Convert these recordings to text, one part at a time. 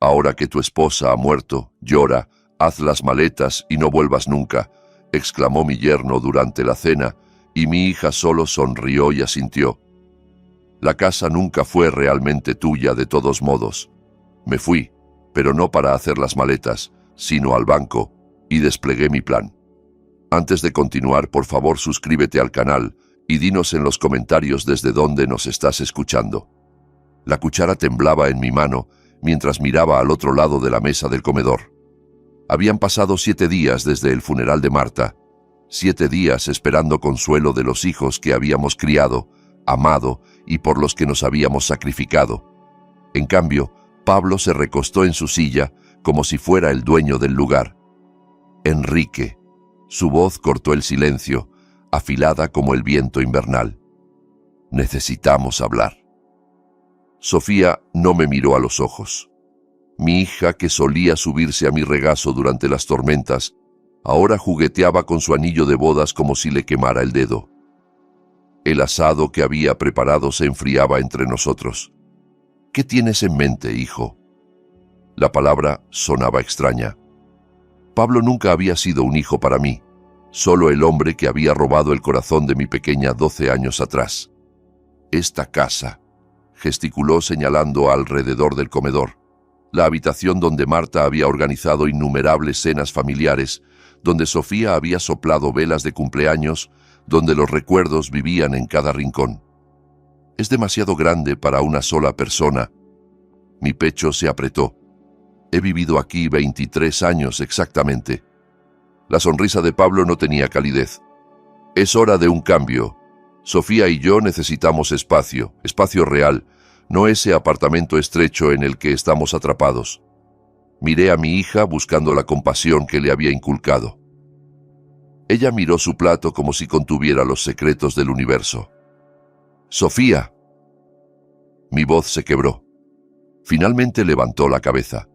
Ahora que tu esposa ha muerto, llora, haz las maletas y no vuelvas nunca, exclamó mi yerno durante la cena, y mi hija solo sonrió y asintió. La casa nunca fue realmente tuya de todos modos. Me fui, pero no para hacer las maletas, sino al banco, y desplegué mi plan. Antes de continuar, por favor suscríbete al canal y dinos en los comentarios desde dónde nos estás escuchando. La cuchara temblaba en mi mano mientras miraba al otro lado de la mesa del comedor. Habían pasado 7 días desde el funeral de Marta, 7 días esperando consuelo de los hijos que habíamos criado, amado y por los que nos habíamos sacrificado. En cambio, Pablo se recostó en su silla como si fuera el dueño del lugar. Enrique. Su voz cortó el silencio, afilada como el viento invernal. Necesitamos hablar. Sofía no me miró a los ojos. Mi hija, que solía subirse a mi regazo durante las tormentas, ahora jugueteaba con su anillo de bodas como si le quemara el dedo. El asado que había preparado se enfriaba entre nosotros. ¿Qué tienes en mente, hijo? La palabra sonaba extraña. Pablo nunca había sido un hijo para mí, solo el hombre que había robado el corazón de mi pequeña 12 años atrás. Esta casa, gesticuló señalando alrededor del comedor, la habitación donde Marta había organizado innumerables cenas familiares, donde Sofía había soplado velas de cumpleaños, donde los recuerdos vivían en cada rincón. Es demasiado grande para una sola persona. Mi pecho se apretó. He vivido aquí 23 años exactamente. La sonrisa de Pablo no tenía calidez. Es hora de un cambio. Sofía y yo necesitamos espacio, espacio real, no ese apartamento estrecho en el que estamos atrapados. Miré a mi hija buscando la compasión que le había inculcado. Ella miró su plato como si contuviera los secretos del universo. ¡Sofía! Mi voz se quebró. Finalmente levantó la cabeza.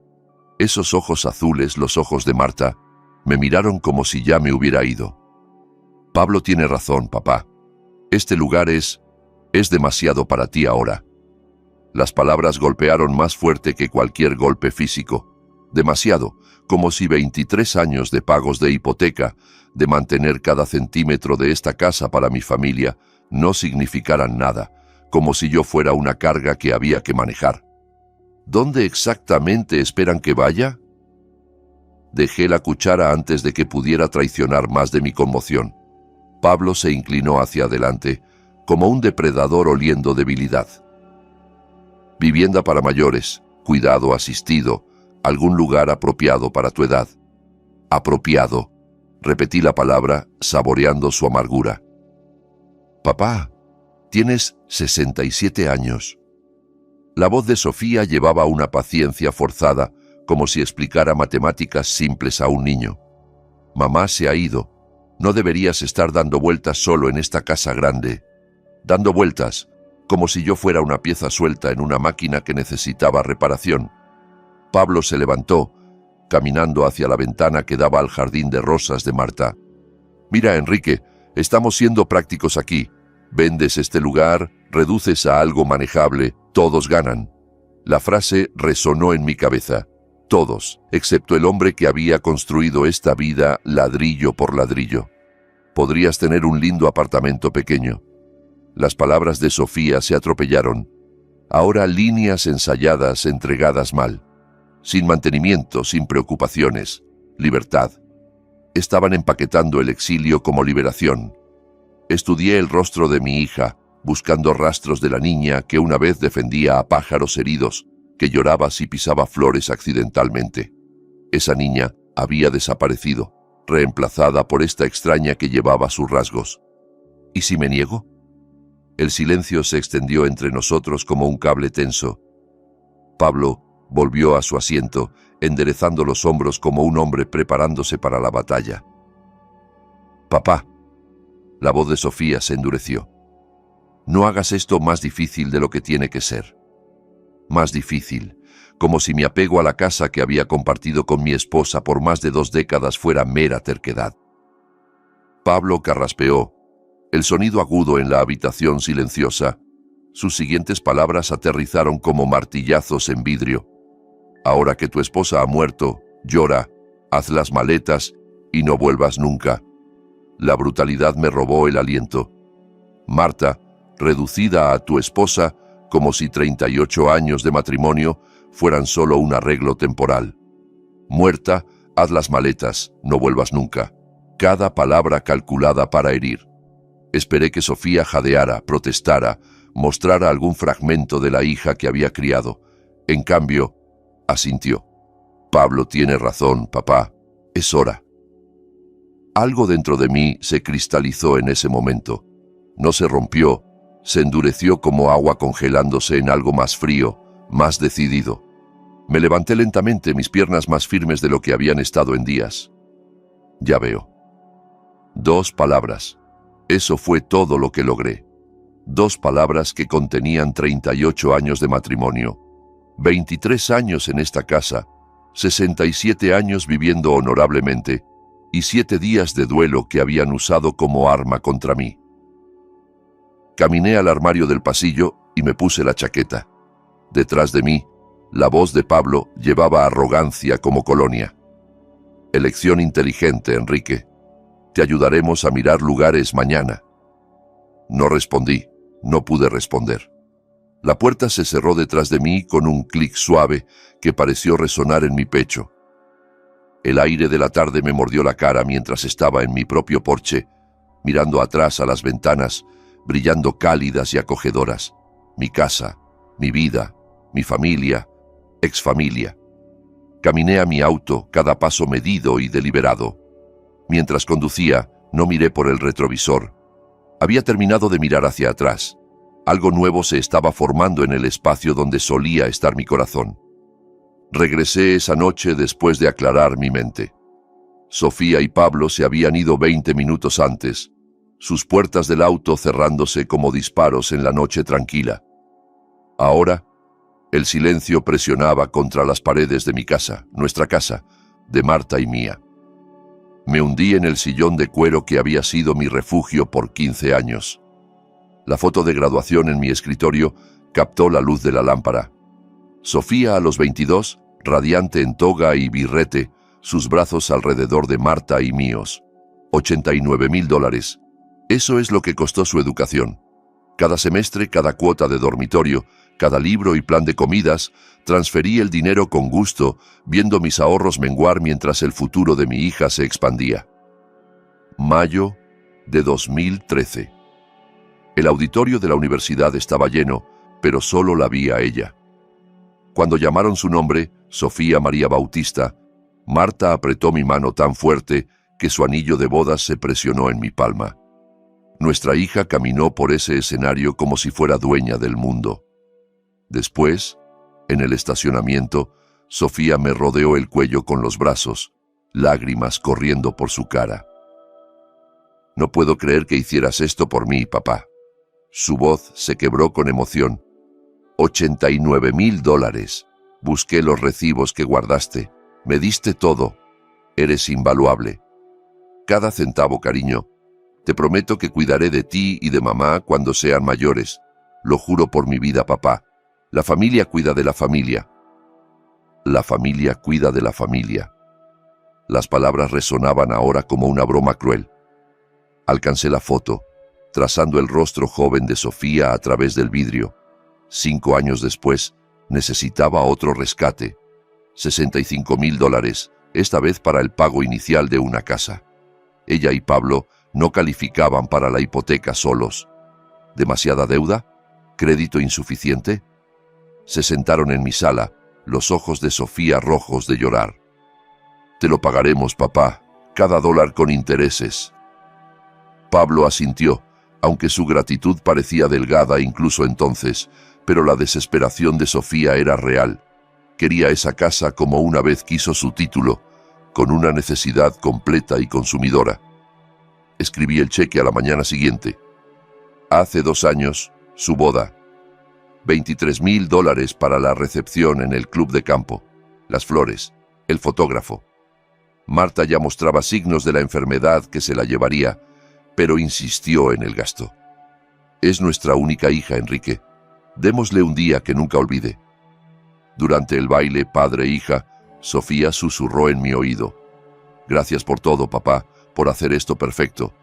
Esos ojos azules, los ojos de Marta, me miraron como si ya me hubiera ido. Pablo tiene razón, papá. Este lugar es demasiado para ti ahora. Las palabras golpearon más fuerte que cualquier golpe físico. Demasiado, como si 23 años de pagos de hipoteca, de mantener cada centímetro de esta casa para mi familia, no significaran nada, como si yo fuera una carga que había que manejar. ¿Dónde exactamente esperan que vaya? Dejé la cuchara antes de que pudiera traicionar más de mi conmoción. Pablo se inclinó hacia adelante, como un depredador oliendo debilidad. Vivienda para mayores, cuidado asistido, algún lugar apropiado para tu edad. Apropiado. Repetí la palabra, saboreando su amargura. Papá, tienes 67 años. La voz de Sofía llevaba una paciencia forzada, como si explicara matemáticas simples a un niño. Mamá se ha ido. No deberías estar dando vueltas solo en esta casa grande. Dando vueltas, como si yo fuera una pieza suelta en una máquina que necesitaba reparación. Pablo se levantó, caminando hacia la ventana que daba al jardín de rosas de Marta. Mira, Enrique, estamos siendo prácticos aquí. Vendes este lugar, reduces a algo manejable, todos ganan. La frase resonó en mi cabeza. Todos, excepto el hombre que había construido esta vida ladrillo por ladrillo. Podrías tener un lindo apartamento pequeño. Las palabras de Sofía se atropellaron. Ahora líneas ensayadas entregadas mal. Sin mantenimiento, sin preocupaciones. Libertad. Estaban empaquetando el exilio como liberación. Estudié el rostro de mi hija, buscando rastros de la niña que una vez defendía a pájaros heridos, que lloraba si pisaba flores accidentalmente. Esa niña había desaparecido, reemplazada por esta extraña que llevaba sus rasgos. ¿Y si me niego? El silencio se extendió entre nosotros como un cable tenso. Pablo volvió a su asiento, enderezando los hombros como un hombre preparándose para la batalla. Papá. La voz de Sofía se endureció. No hagas esto más difícil de lo que tiene que ser. Más difícil, como si mi apego a la casa que había compartido con mi esposa por más de 2 décadas fuera mera terquedad. Pablo carraspeó, el sonido agudo en la habitación silenciosa. Sus siguientes palabras aterrizaron como martillazos en vidrio. Ahora que tu esposa ha muerto, llora, haz las maletas y no vuelvas nunca. La brutalidad me robó el aliento. Marta, reducida a tu esposa como si 38 años de matrimonio fueran solo un arreglo temporal. Muerta, haz las maletas, no vuelvas nunca. Cada palabra calculada para herir. Esperé que Sofía jadeara, protestara, mostrara algún fragmento de la hija que había criado. En cambio, asintió. Pablo tiene razón, papá. Es hora. Algo dentro de mí se cristalizó en ese momento. No se rompió, se endureció como agua congelándose en algo más frío, más decidido. Me levanté lentamente, mis piernas más firmes de lo que habían estado en días. Ya veo. 2 palabras. Eso fue todo lo que logré. 2 palabras que contenían 38 años de matrimonio, 23 años en esta casa, 67 años viviendo honorablemente y 7 días de duelo que habían usado como arma contra mí. Caminé al armario del pasillo y me puse la chaqueta. Detrás de mí, la voz de Pablo llevaba arrogancia como colonia. Elección inteligente, Enrique. Te ayudaremos a mirar lugares mañana. No respondí, no pude responder. La puerta se cerró detrás de mí con un clic suave que pareció resonar en mi pecho. El aire de la tarde me mordió la cara mientras estaba en mi propio porche, mirando atrás a las ventanas, brillando cálidas y acogedoras. Mi casa, mi vida, mi familia, exfamilia. Caminé a mi auto, cada paso medido y deliberado. Mientras conducía, no miré por el retrovisor. Había terminado de mirar hacia atrás. Algo nuevo se estaba formando en el espacio donde solía estar mi corazón. Regresé esa noche después de aclarar mi mente. Sofía y Pablo se habían ido 20 minutos antes, sus puertas del auto cerrándose como disparos en la noche tranquila. Ahora, el silencio presionaba contra las paredes de mi casa, nuestra casa, de Marta y mía. Me hundí en el sillón de cuero que había sido mi refugio por 15 años. La foto de graduación en mi escritorio captó la luz de la lámpara. Sofía a los 22, radiante en toga y birrete, sus brazos alrededor de Marta y míos. $89,000. Eso es lo que costó su educación. Cada semestre, cada cuota de dormitorio, cada libro y plan de comidas, transferí el dinero con gusto, viendo mis ahorros menguar mientras el futuro de mi hija se expandía. Mayo de 2013. El auditorio de la universidad estaba lleno, pero solo la vi a ella. Cuando llamaron su nombre, Sofía María Bautista, Marta apretó mi mano tan fuerte que su anillo de bodas se presionó en mi palma. Nuestra hija caminó por ese escenario como si fuera dueña del mundo. Después, en el estacionamiento, Sofía me rodeó el cuello con los brazos, lágrimas corriendo por su cara. No puedo creer que hicieras esto por mí, papá. Su voz se quebró con emoción. $89,000. Busqué los recibos que guardaste. Me diste todo. Eres invaluable. Cada centavo, cariño. Te prometo que cuidaré de ti y de mamá cuando sean mayores. Lo juro por mi vida, papá. La familia cuida de la familia. La familia cuida de la familia. Las palabras resonaban ahora como una broma cruel. Alcancé la foto, trazando el rostro joven de Sofía a través del vidrio. 5 años después, necesitaba otro rescate. $65,000, esta vez para el pago inicial de una casa. Ella y Pablo no calificaban para la hipoteca solos. ¿Demasiada deuda? ¿Crédito insuficiente? Se sentaron en mi sala, los ojos de Sofía rojos de llorar. Te lo pagaremos, papá, cada dólar con intereses. Pablo asintió, aunque su gratitud parecía delgada incluso entonces, pero la desesperación de Sofía era real. Quería esa casa como una vez quiso su título, con una necesidad completa y consumidora. Escribí el cheque a la mañana siguiente. Hace 2 años, su boda. $23,000 para la recepción en el club de campo, las flores, el fotógrafo. Marta ya mostraba signos de la enfermedad que se la llevaría, pero insistió en el gasto. Es nuestra única hija, Enrique. Démosle un día que nunca olvide. Durante el baile padre-hija, Sofía susurró en mi oído: «Gracias por todo, papá, por hacer esto perfecto.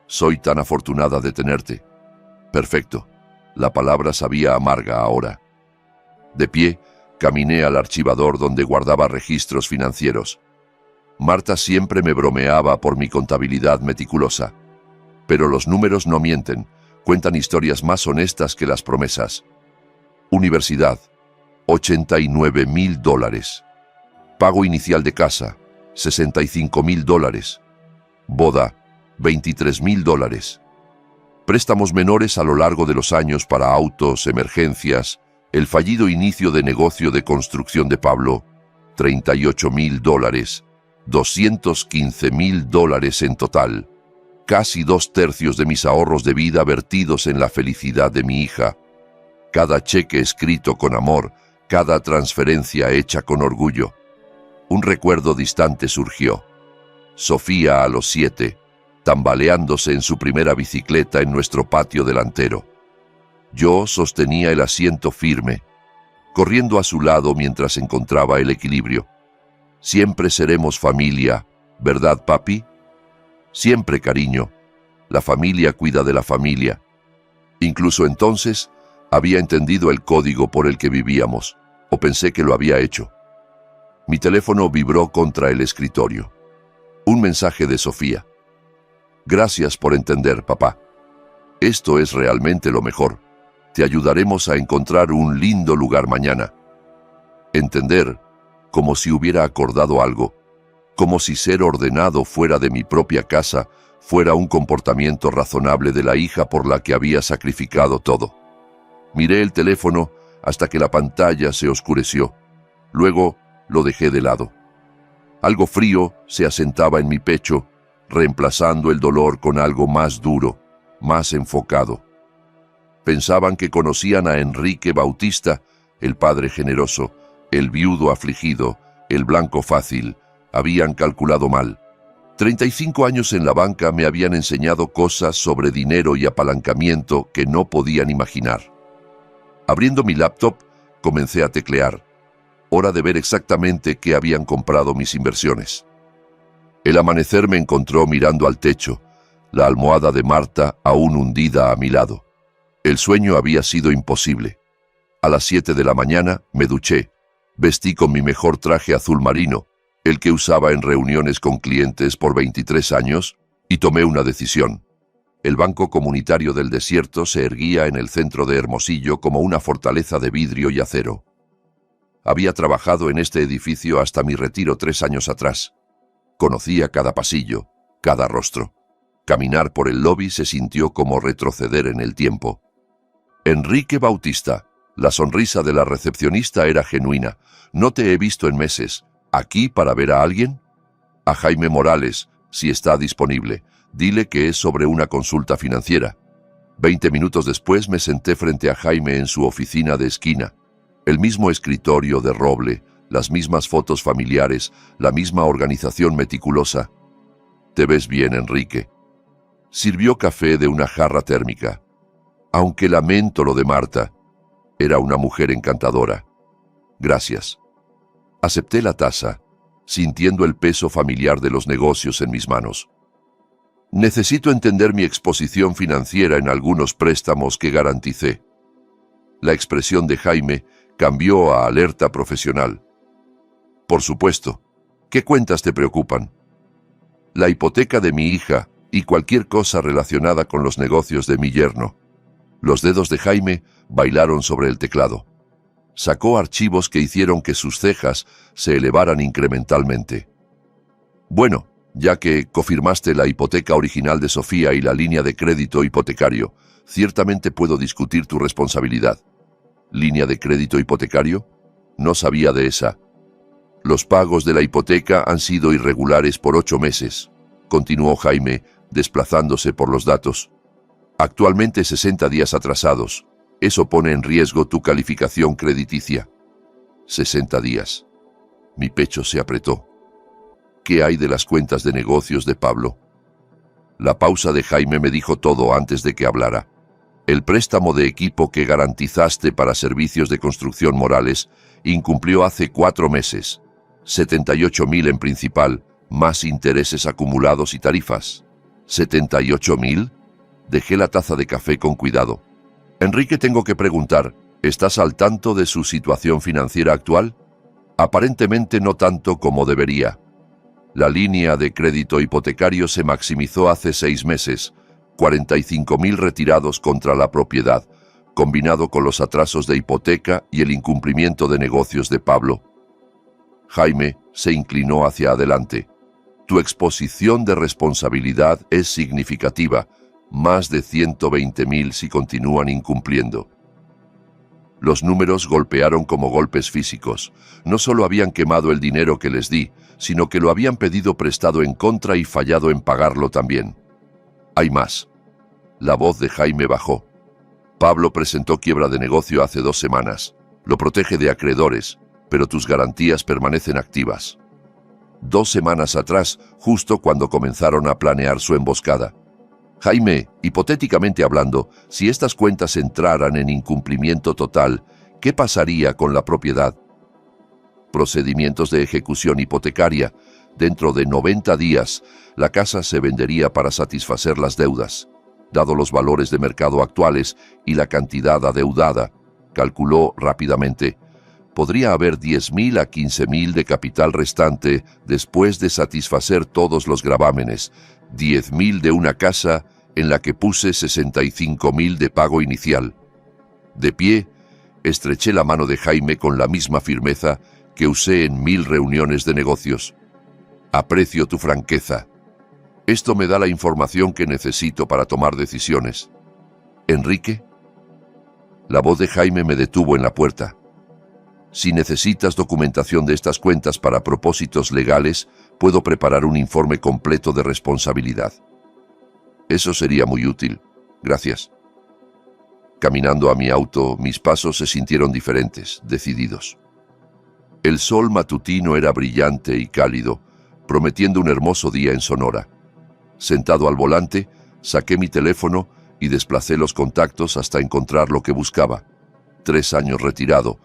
Soy tan afortunada de tenerte». Perfecto. La palabra sabía amarga ahora. De pie, caminé al archivador donde guardaba registros financieros. Marta siempre me bromeaba por mi contabilidad meticulosa. Pero los números no mienten, cuentan historias más honestas que las promesas. Universidad, $89.000. Pago inicial de casa, $65.000. Boda, $23.000. Préstamos menores a lo largo de los años para autos, emergencias, el fallido inicio de negocio de construcción de Pablo, $38.000, $215.000 en total. Casi 2/3 de mis ahorros de vida vertidos en la felicidad de mi hija. Cada cheque escrito con amor, cada transferencia hecha con orgullo. Un recuerdo distante surgió. Sofía a los 7, tambaleándose en su primera bicicleta en nuestro patio delantero. Yo sostenía el asiento firme, corriendo a su lado mientras encontraba el equilibrio. Siempre seremos familia, ¿verdad, papi? Siempre, cariño. La familia cuida de la familia. Incluso entonces, había entendido el código por el que vivíamos, o pensé que lo había hecho. Mi teléfono vibró contra el escritorio. Un mensaje de Sofía. Gracias por entender, papá. Esto es realmente lo mejor. Te ayudaremos a encontrar un lindo lugar mañana. Entender, como si hubiera acordado algo, como si ser ordenado fuera de mi propia casa fuera un comportamiento razonable de la hija por la que había sacrificado todo. Miré el teléfono hasta que la pantalla se oscureció. Luego lo dejé de lado. Algo frío se asentaba en mi pecho, reemplazando el dolor con algo más duro, más enfocado. Pensaban que conocían a Enrique Bautista, el padre generoso, el viudo afligido, el blanco fácil. Habían calculado mal. 35 años en la banca me habían enseñado cosas sobre dinero y apalancamiento que no podían imaginar. Abriendo mi laptop, comencé a teclear. Hora de ver exactamente qué habían comprado mis inversiones. El amanecer me encontró mirando al techo, la almohada de Marta aún hundida a mi lado. El sueño había sido imposible. A las 7 de la mañana me duché, vestí con mi mejor traje azul marino, el que usaba en reuniones con clientes por 23 años, y tomé una decisión. El Banco Comunitario del Desierto se erguía en el centro de Hermosillo como una fortaleza de vidrio y acero. Había trabajado en este edificio hasta mi retiro 3 años atrás. Conocía cada pasillo, cada rostro. Caminar por el lobby se sintió como retroceder en el tiempo. Enrique Bautista. La sonrisa de la recepcionista era genuina. No te he visto en meses. ¿Aquí para ver a alguien? A Jaime Morales, si está disponible. Dile que es sobre una consulta financiera. 20 minutos después me senté frente a Jaime en su oficina de esquina. El mismo escritorio de roble, las mismas fotos familiares, la misma organización meticulosa. Te ves bien, Enrique. Sirvió café de una jarra térmica. Aunque lamento lo de Marta, era una mujer encantadora. Gracias. Acepté la taza, sintiendo el peso familiar de los negocios en mis manos. Necesito entender mi exposición financiera en algunos préstamos que garanticé. La expresión de Jaime cambió a alerta profesional. Por supuesto. ¿Qué cuentas te preocupan? La hipoteca de mi hija y cualquier cosa relacionada con los negocios de mi yerno. Los dedos de Jaime bailaron sobre el teclado. Sacó archivos que hicieron que sus cejas se elevaran incrementalmente. Bueno, ya que confirmaste la hipoteca original de Sofía y la línea de crédito hipotecario, ciertamente puedo discutir tu responsabilidad. ¿Línea de crédito hipotecario? No sabía de esa. Los pagos de la hipoteca han sido irregulares por 8 meses, continuó Jaime, desplazándose por los datos. Actualmente 60 días atrasados. Eso pone en riesgo tu calificación crediticia. 60 días. Mi pecho se apretó. ¿Qué hay de las cuentas de negocios de Pablo? La pausa de Jaime me dijo todo antes de que hablara. El préstamo de equipo que garantizaste para servicios de construcción Morales incumplió hace 4 meses. 78.000 en principal, más intereses acumulados y tarifas. ¿78.000? Dejé la taza de café con cuidado. Enrique, tengo que preguntar, ¿estás al tanto de su situación financiera actual? Aparentemente no tanto como debería. La línea de crédito hipotecario se maximizó hace 6 meses, 45.000 retirados contra la propiedad, combinado con los atrasos de hipoteca y el incumplimiento de negocios de Pablo. Jaime se inclinó hacia adelante. Tu exposición de responsabilidad es significativa, más de 120.000 si continúan incumpliendo. Los números golpearon como golpes físicos. No solo habían quemado el dinero que les di, sino que lo habían pedido prestado en contra y fallado en pagarlo también. Hay más. La voz de Jaime bajó. Pablo presentó quiebra de negocio hace 2 semanas. Lo protege de acreedores, pero tus garantías permanecen activas. 2 semanas atrás, justo cuando comenzaron a planear su emboscada. Jaime, hipotéticamente hablando, si estas cuentas entraran en incumplimiento total, ¿qué pasaría con la propiedad? Procedimientos de ejecución hipotecaria. Dentro de 90 días, la casa se vendería para satisfacer las deudas. Dado los valores de mercado actuales y la cantidad adeudada, calculó rápidamente, podría haber 10.000 a 15.000 de capital restante después de satisfacer todos los gravámenes, 10.000 de una casa en la que puse 65.000 de pago inicial. De pie, estreché la mano de Jaime con la misma firmeza que usé en 1000 reuniones de negocios. Aprecio tu franqueza. Esto me da la información que necesito para tomar decisiones. ¿Enrique? La voz de Jaime me detuvo en la puerta. Si necesitas documentación de estas cuentas para propósitos legales, puedo preparar un informe completo de responsabilidad. Eso sería muy útil. Gracias. Caminando a mi auto, mis pasos se sintieron diferentes, decididos. El sol matutino era brillante y cálido, prometiendo un hermoso día en Sonora. Sentado al volante, saqué mi teléfono y desplacé los contactos hasta encontrar lo que buscaba. 3 años retirado,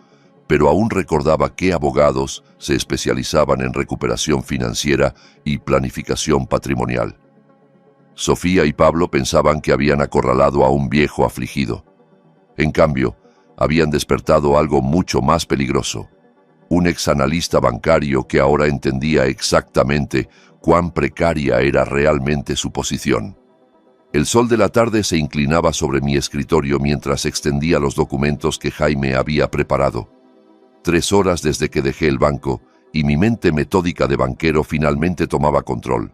pero aún recordaba qué abogados se especializaban en recuperación financiera y planificación patrimonial. Sofía y Pablo pensaban que habían acorralado a un viejo afligido. En cambio, habían despertado algo mucho más peligroso. Un exanalista bancario que ahora entendía exactamente cuán precaria era realmente su posición. El sol de la tarde se inclinaba sobre mi escritorio mientras extendía los documentos que Jaime había preparado. 3 horas desde que dejé el banco y mi mente metódica de banquero finalmente tomaba control.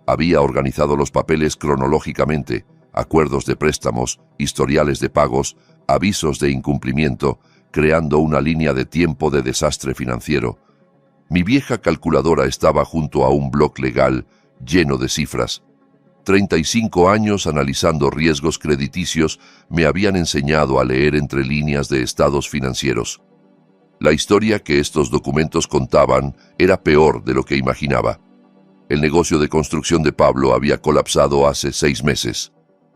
Había organizado los papeles cronológicamente, acuerdos de préstamos, historiales de pagos, avisos de incumplimiento, creando una línea de tiempo de desastre financiero. Mi vieja calculadora estaba junto a un bloc legal lleno de cifras. 35 años analizando riesgos crediticios me habían enseñado a leer entre líneas de estados financieros. La historia que estos documentos contaban era peor de lo que imaginaba. El negocio de construcción de Pablo había colapsado hace 6 meses.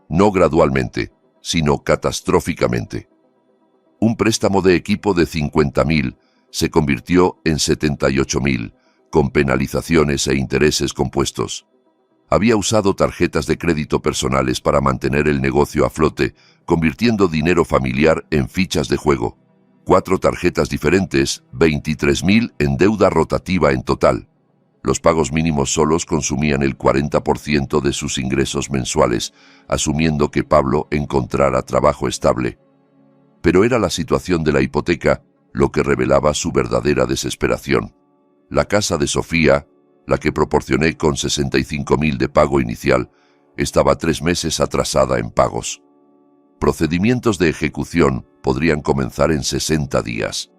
No gradualmente, sino catastróficamente. Un préstamo de equipo de 50.000 se convirtió en 78.000, con penalizaciones e intereses compuestos. Había usado tarjetas de crédito personales para mantener el negocio a flote, convirtiendo dinero familiar en fichas de juego. 4 tarjetas diferentes, 23.000 en deuda rotativa en total. Los pagos mínimos solos consumían el 40% de sus ingresos mensuales, asumiendo que Pablo encontrara trabajo estable. Pero era la situación de la hipoteca lo que revelaba su verdadera desesperación. La casa de Sofía, la que proporcioné con 65.000 de pago inicial, estaba 3 meses atrasada en pagos. Procedimientos de ejecución podrían comenzar en 60 días.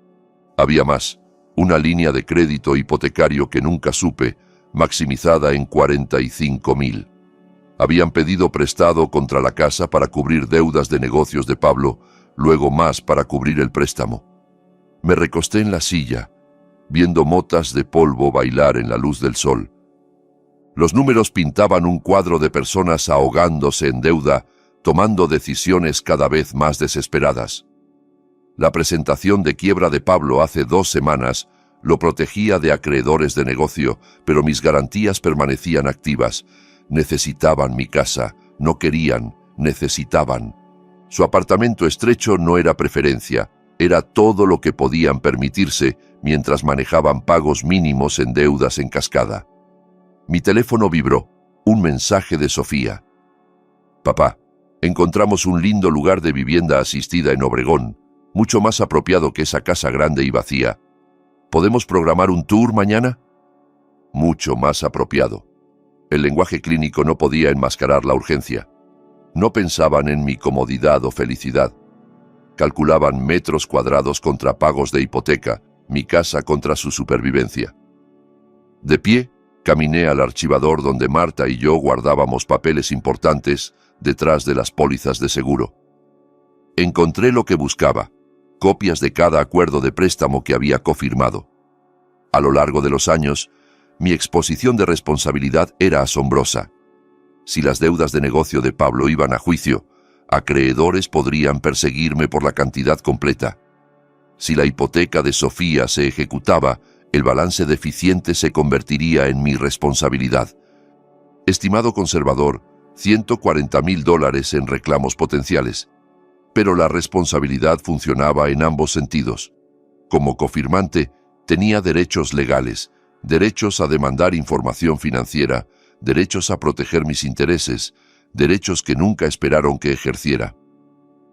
Había más, una línea de crédito hipotecario que nunca supe, maximizada en 45.000. Habían pedido prestado contra la casa para cubrir deudas de negocios de Pablo, luego más para cubrir el préstamo. Me recosté en la silla, viendo motas de polvo bailar en la luz del sol. Los números pintaban un cuadro de personas ahogándose en deuda, tomando decisiones cada vez más desesperadas. La presentación de quiebra de Pablo hace 2 semanas lo protegía de acreedores de negocio, pero mis garantías permanecían activas. Necesitaban mi casa, no querían, necesitaban. Su apartamento estrecho no era preferencia, era todo lo que podían permitirse mientras manejaban pagos mínimos en deudas en cascada. Mi teléfono vibró, un mensaje de Sofía. Papá, encontramos un lindo lugar de vivienda asistida en Obregón, mucho más apropiado que esa casa grande y vacía. ¿Podemos programar un tour mañana? Mucho más apropiado. El lenguaje clínico no podía enmascarar la urgencia. No pensaban en mi comodidad o felicidad. Calculaban metros cuadrados contra pagos de hipoteca, mi casa contra su supervivencia. De pie, caminé al archivador donde Marta y yo guardábamos papeles importantes detrás de las pólizas de seguro. Encontré lo que buscaba, copias de cada acuerdo de préstamo que había cofirmado. A lo largo de los años, mi exposición de responsabilidad era asombrosa. Si las deudas de negocio de Pablo iban a juicio, acreedores podrían perseguirme por la cantidad completa. Si la hipoteca de Sofía se ejecutaba, el balance deficiente se convertiría en mi responsabilidad. Estimado conservador, $140,000 en reclamos potenciales. Pero la responsabilidad funcionaba en ambos sentidos. Como cofirmante, tenía derechos legales, derechos a demandar información financiera, derechos a proteger mis intereses, derechos que nunca esperaron que ejerciera.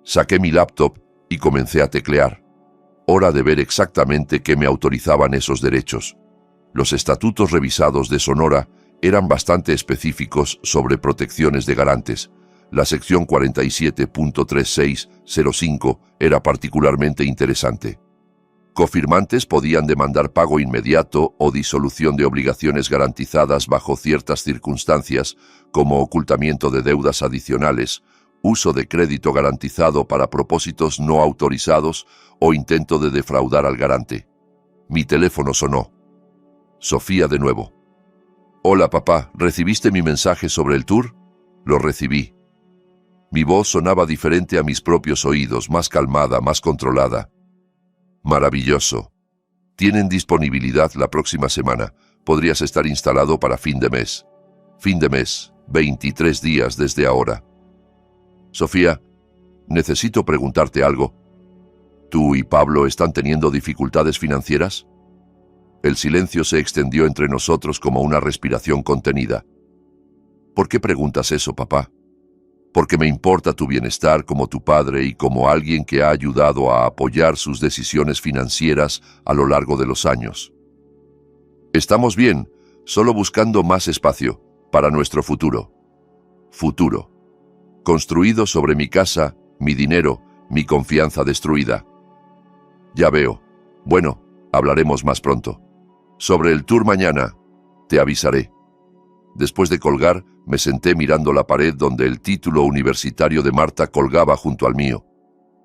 Saqué mi laptop y comencé a teclear. Hora de ver exactamente qué me autorizaban esos derechos. Los estatutos revisados de Sonora eran bastante específicos sobre protecciones de garantes. La sección 47.3605 era particularmente interesante. Cofirmantes podían demandar pago inmediato o disolución de obligaciones garantizadas bajo ciertas circunstancias, como ocultamiento de deudas adicionales, uso de crédito garantizado para propósitos no autorizados o intento de defraudar al garante. Mi teléfono sonó. Sofía de nuevo. Hola papá, ¿recibiste mi mensaje sobre el tour? Lo recibí. Mi voz sonaba diferente a mis propios oídos, más calmada, más controlada. Maravilloso. Tienen disponibilidad la próxima semana. Podrías estar instalado para fin de mes. Fin de mes, 23 días desde ahora. Sofía, necesito preguntarte algo. ¿Tú y Pablo están teniendo dificultades financieras? El silencio se extendió entre nosotros como una respiración contenida. ¿Por qué preguntas eso, papá? Porque me importa tu bienestar como tu padre y como alguien que ha ayudado a apoyar sus decisiones financieras a lo largo de los años. Estamos bien, solo buscando más espacio para nuestro futuro. Futuro. Construido sobre mi casa, mi dinero, mi confianza destruida. Ya veo. Bueno, hablaremos más pronto. Sobre el tour mañana, te avisaré. Después de colgar, me senté mirando la pared donde el título universitario de Marta colgaba junto al mío.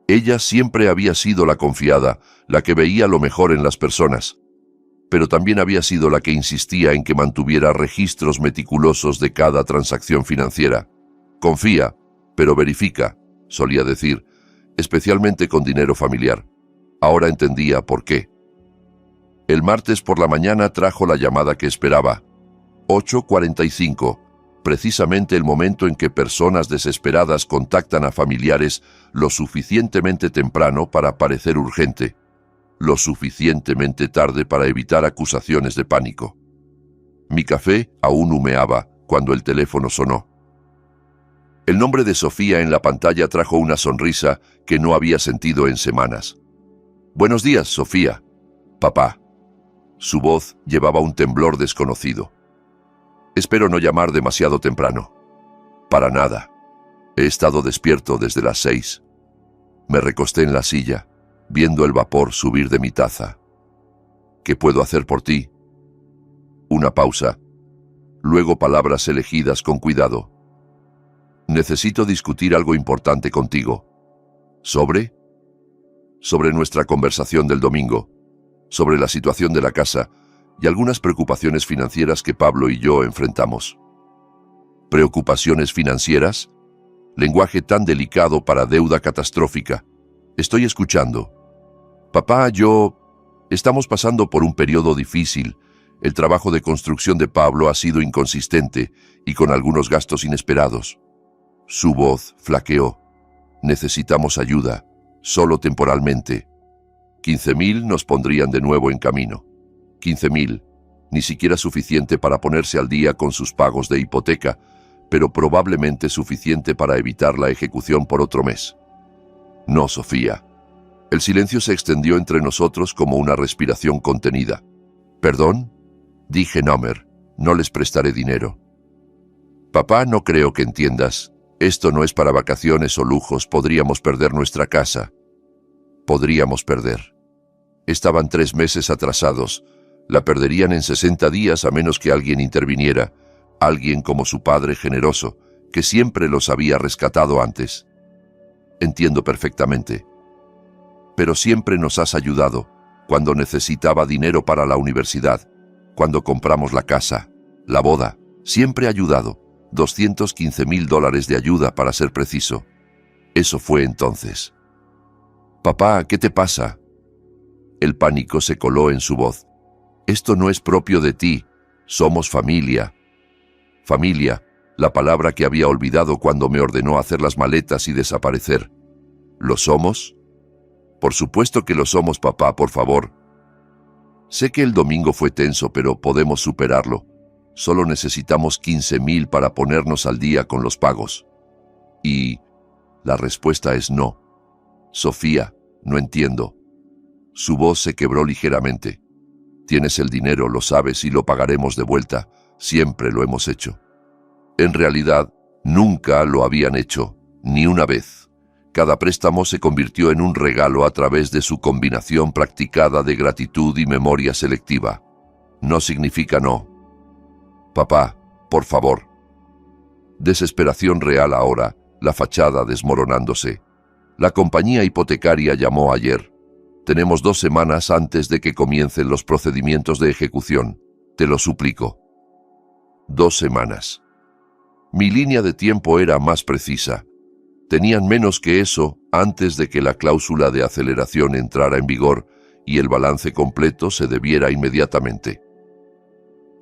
Ella siempre había sido la confiada, la que veía lo mejor en las personas, pero también había sido la que insistía en que mantuviera registros meticulosos de cada transacción financiera. Confía, pero verifica, solía decir, especialmente con dinero familiar. Ahora entendía por qué. El martes por la mañana trajo la llamada que esperaba. 8:45, precisamente el momento en que personas desesperadas contactan a familiares lo suficientemente temprano para parecer urgente, lo suficientemente tarde para evitar acusaciones de pánico. Mi café aún humeaba cuando el teléfono sonó. El nombre de Sofía en la pantalla trajo una sonrisa que no había sentido en semanas. Buenos días, Sofía. Papá. Su voz llevaba un temblor desconocido. Espero no llamar demasiado temprano. Para nada. He estado despierto desde las 6. Me recosté en la silla, viendo el vapor subir de mi taza. ¿Qué puedo hacer por ti? Una pausa. Luego palabras elegidas con cuidado. Necesito discutir algo importante contigo. ¿Sobre? Sobre nuestra conversación del domingo, sobre la situación de la casa y algunas preocupaciones financieras que Pablo y yo enfrentamos. ¿Preocupaciones financieras? Lenguaje tan delicado para deuda catastrófica. Estoy escuchando. Papá, estamos pasando por un periodo difícil. El trabajo de construcción de Pablo ha sido inconsistente y con algunos gastos inesperados. Su voz flaqueó. Necesitamos ayuda, solo temporalmente. 15,000 nos pondrían de nuevo en camino. 15,000, ni siquiera suficiente para ponerse al día con sus pagos de hipoteca, pero probablemente suficiente para evitar la ejecución por otro mes. No, Sofía. El silencio se extendió entre nosotros como una respiración contenida. ¿Perdón? Dije Nomer, no les prestaré dinero. Papá, no creo que entiendas. Esto no es para vacaciones o lujos, podríamos perder nuestra casa. Podríamos perder. Estaban 3 meses atrasados. La perderían en 60 días a menos que alguien interviniera. Alguien como su padre generoso, que siempre los había rescatado antes. Entiendo perfectamente. Pero siempre nos has ayudado. Cuando necesitaba dinero para la universidad, cuando compramos la casa, la boda, siempre ayudado. $215,000 de ayuda para ser preciso. Eso fue entonces. Papá, ¿qué te pasa? El pánico se coló en su voz. Esto no es propio de ti. Somos familia. Familia, la palabra que había olvidado cuando me ordenó hacer las maletas y desaparecer. ¿Lo somos? Por supuesto que lo somos, papá, por favor. Sé que el domingo fue tenso, pero podemos superarlo. Solo necesitamos 15,000 para ponernos al día con los pagos. Y la respuesta es no. Sofía, no entiendo. Su voz se quebró ligeramente. Tienes el dinero, lo sabes, y lo pagaremos de vuelta. Siempre lo hemos hecho. En realidad, nunca lo habían hecho, ni una vez. Cada préstamo se convirtió en un regalo a través de su combinación practicada de gratitud y memoria selectiva. No significa no. Papá, por favor. Desesperación real ahora, la fachada desmoronándose. La compañía hipotecaria llamó ayer. Tenemos 2 semanas antes de que comiencen los procedimientos de ejecución. Te lo suplico. 2 semanas. Mi línea de tiempo era más precisa. Tenían menos que eso antes de que la cláusula de aceleración entrara en vigor y el balance completo se debiera inmediatamente.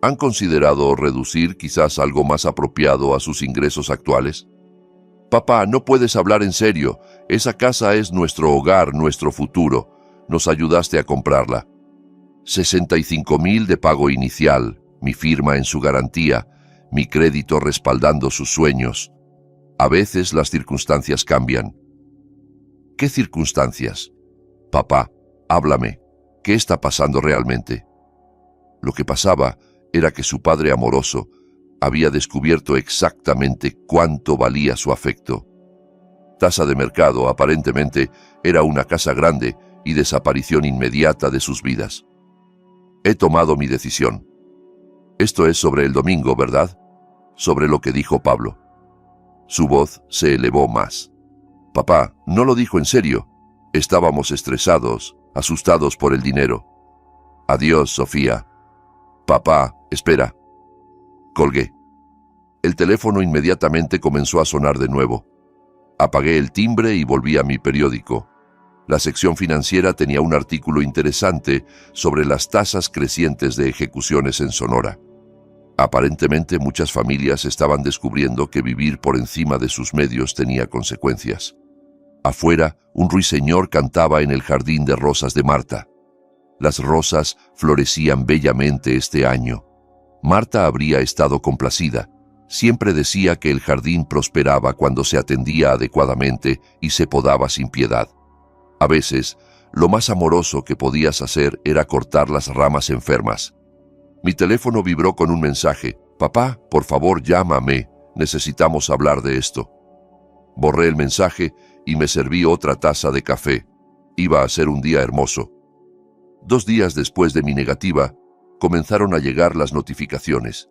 ¿Han considerado reducir quizás algo más apropiado a sus ingresos actuales? Papá, no puedes hablar en serio. Esa casa es nuestro hogar, nuestro futuro. Nos ayudaste a comprarla. 65,000 de pago inicial, mi firma en su garantía, mi crédito respaldando sus sueños. A veces las circunstancias cambian. ¿Qué circunstancias? Papá, háblame. ¿Qué está pasando realmente? Lo que pasaba era que su padre amoroso había descubierto exactamente cuánto valía su afecto. Tasa de mercado, aparentemente, era una casa grande y desaparición inmediata de sus vidas. He tomado mi decisión. Esto es sobre el domingo, ¿verdad? Sobre lo que dijo Pablo. Su voz se elevó más. Papá, no lo dijo en serio. Estábamos estresados, asustados por el dinero. Adiós, Sofía. Papá, espera. Colgué. El teléfono inmediatamente comenzó a sonar de nuevo. Apagué el timbre y volví a mi periódico. La sección financiera tenía un artículo interesante sobre las tasas crecientes de ejecuciones en Sonora. Aparentemente muchas familias estaban descubriendo que vivir por encima de sus medios tenía consecuencias. Afuera, un ruiseñor cantaba en el jardín de rosas de Marta. Las rosas florecían bellamente este año. Marta habría estado complacida. Siempre decía que el jardín prosperaba cuando se atendía adecuadamente y se podaba sin piedad. A veces, lo más amoroso que podías hacer era cortar las ramas enfermas. Mi teléfono vibró con un mensaje. Papá, por favor, llámame. Necesitamos hablar de esto. Borré el mensaje y me serví otra taza de café. Iba a ser un día hermoso. 2 días después de mi negativa, comenzaron a llegar las notificaciones.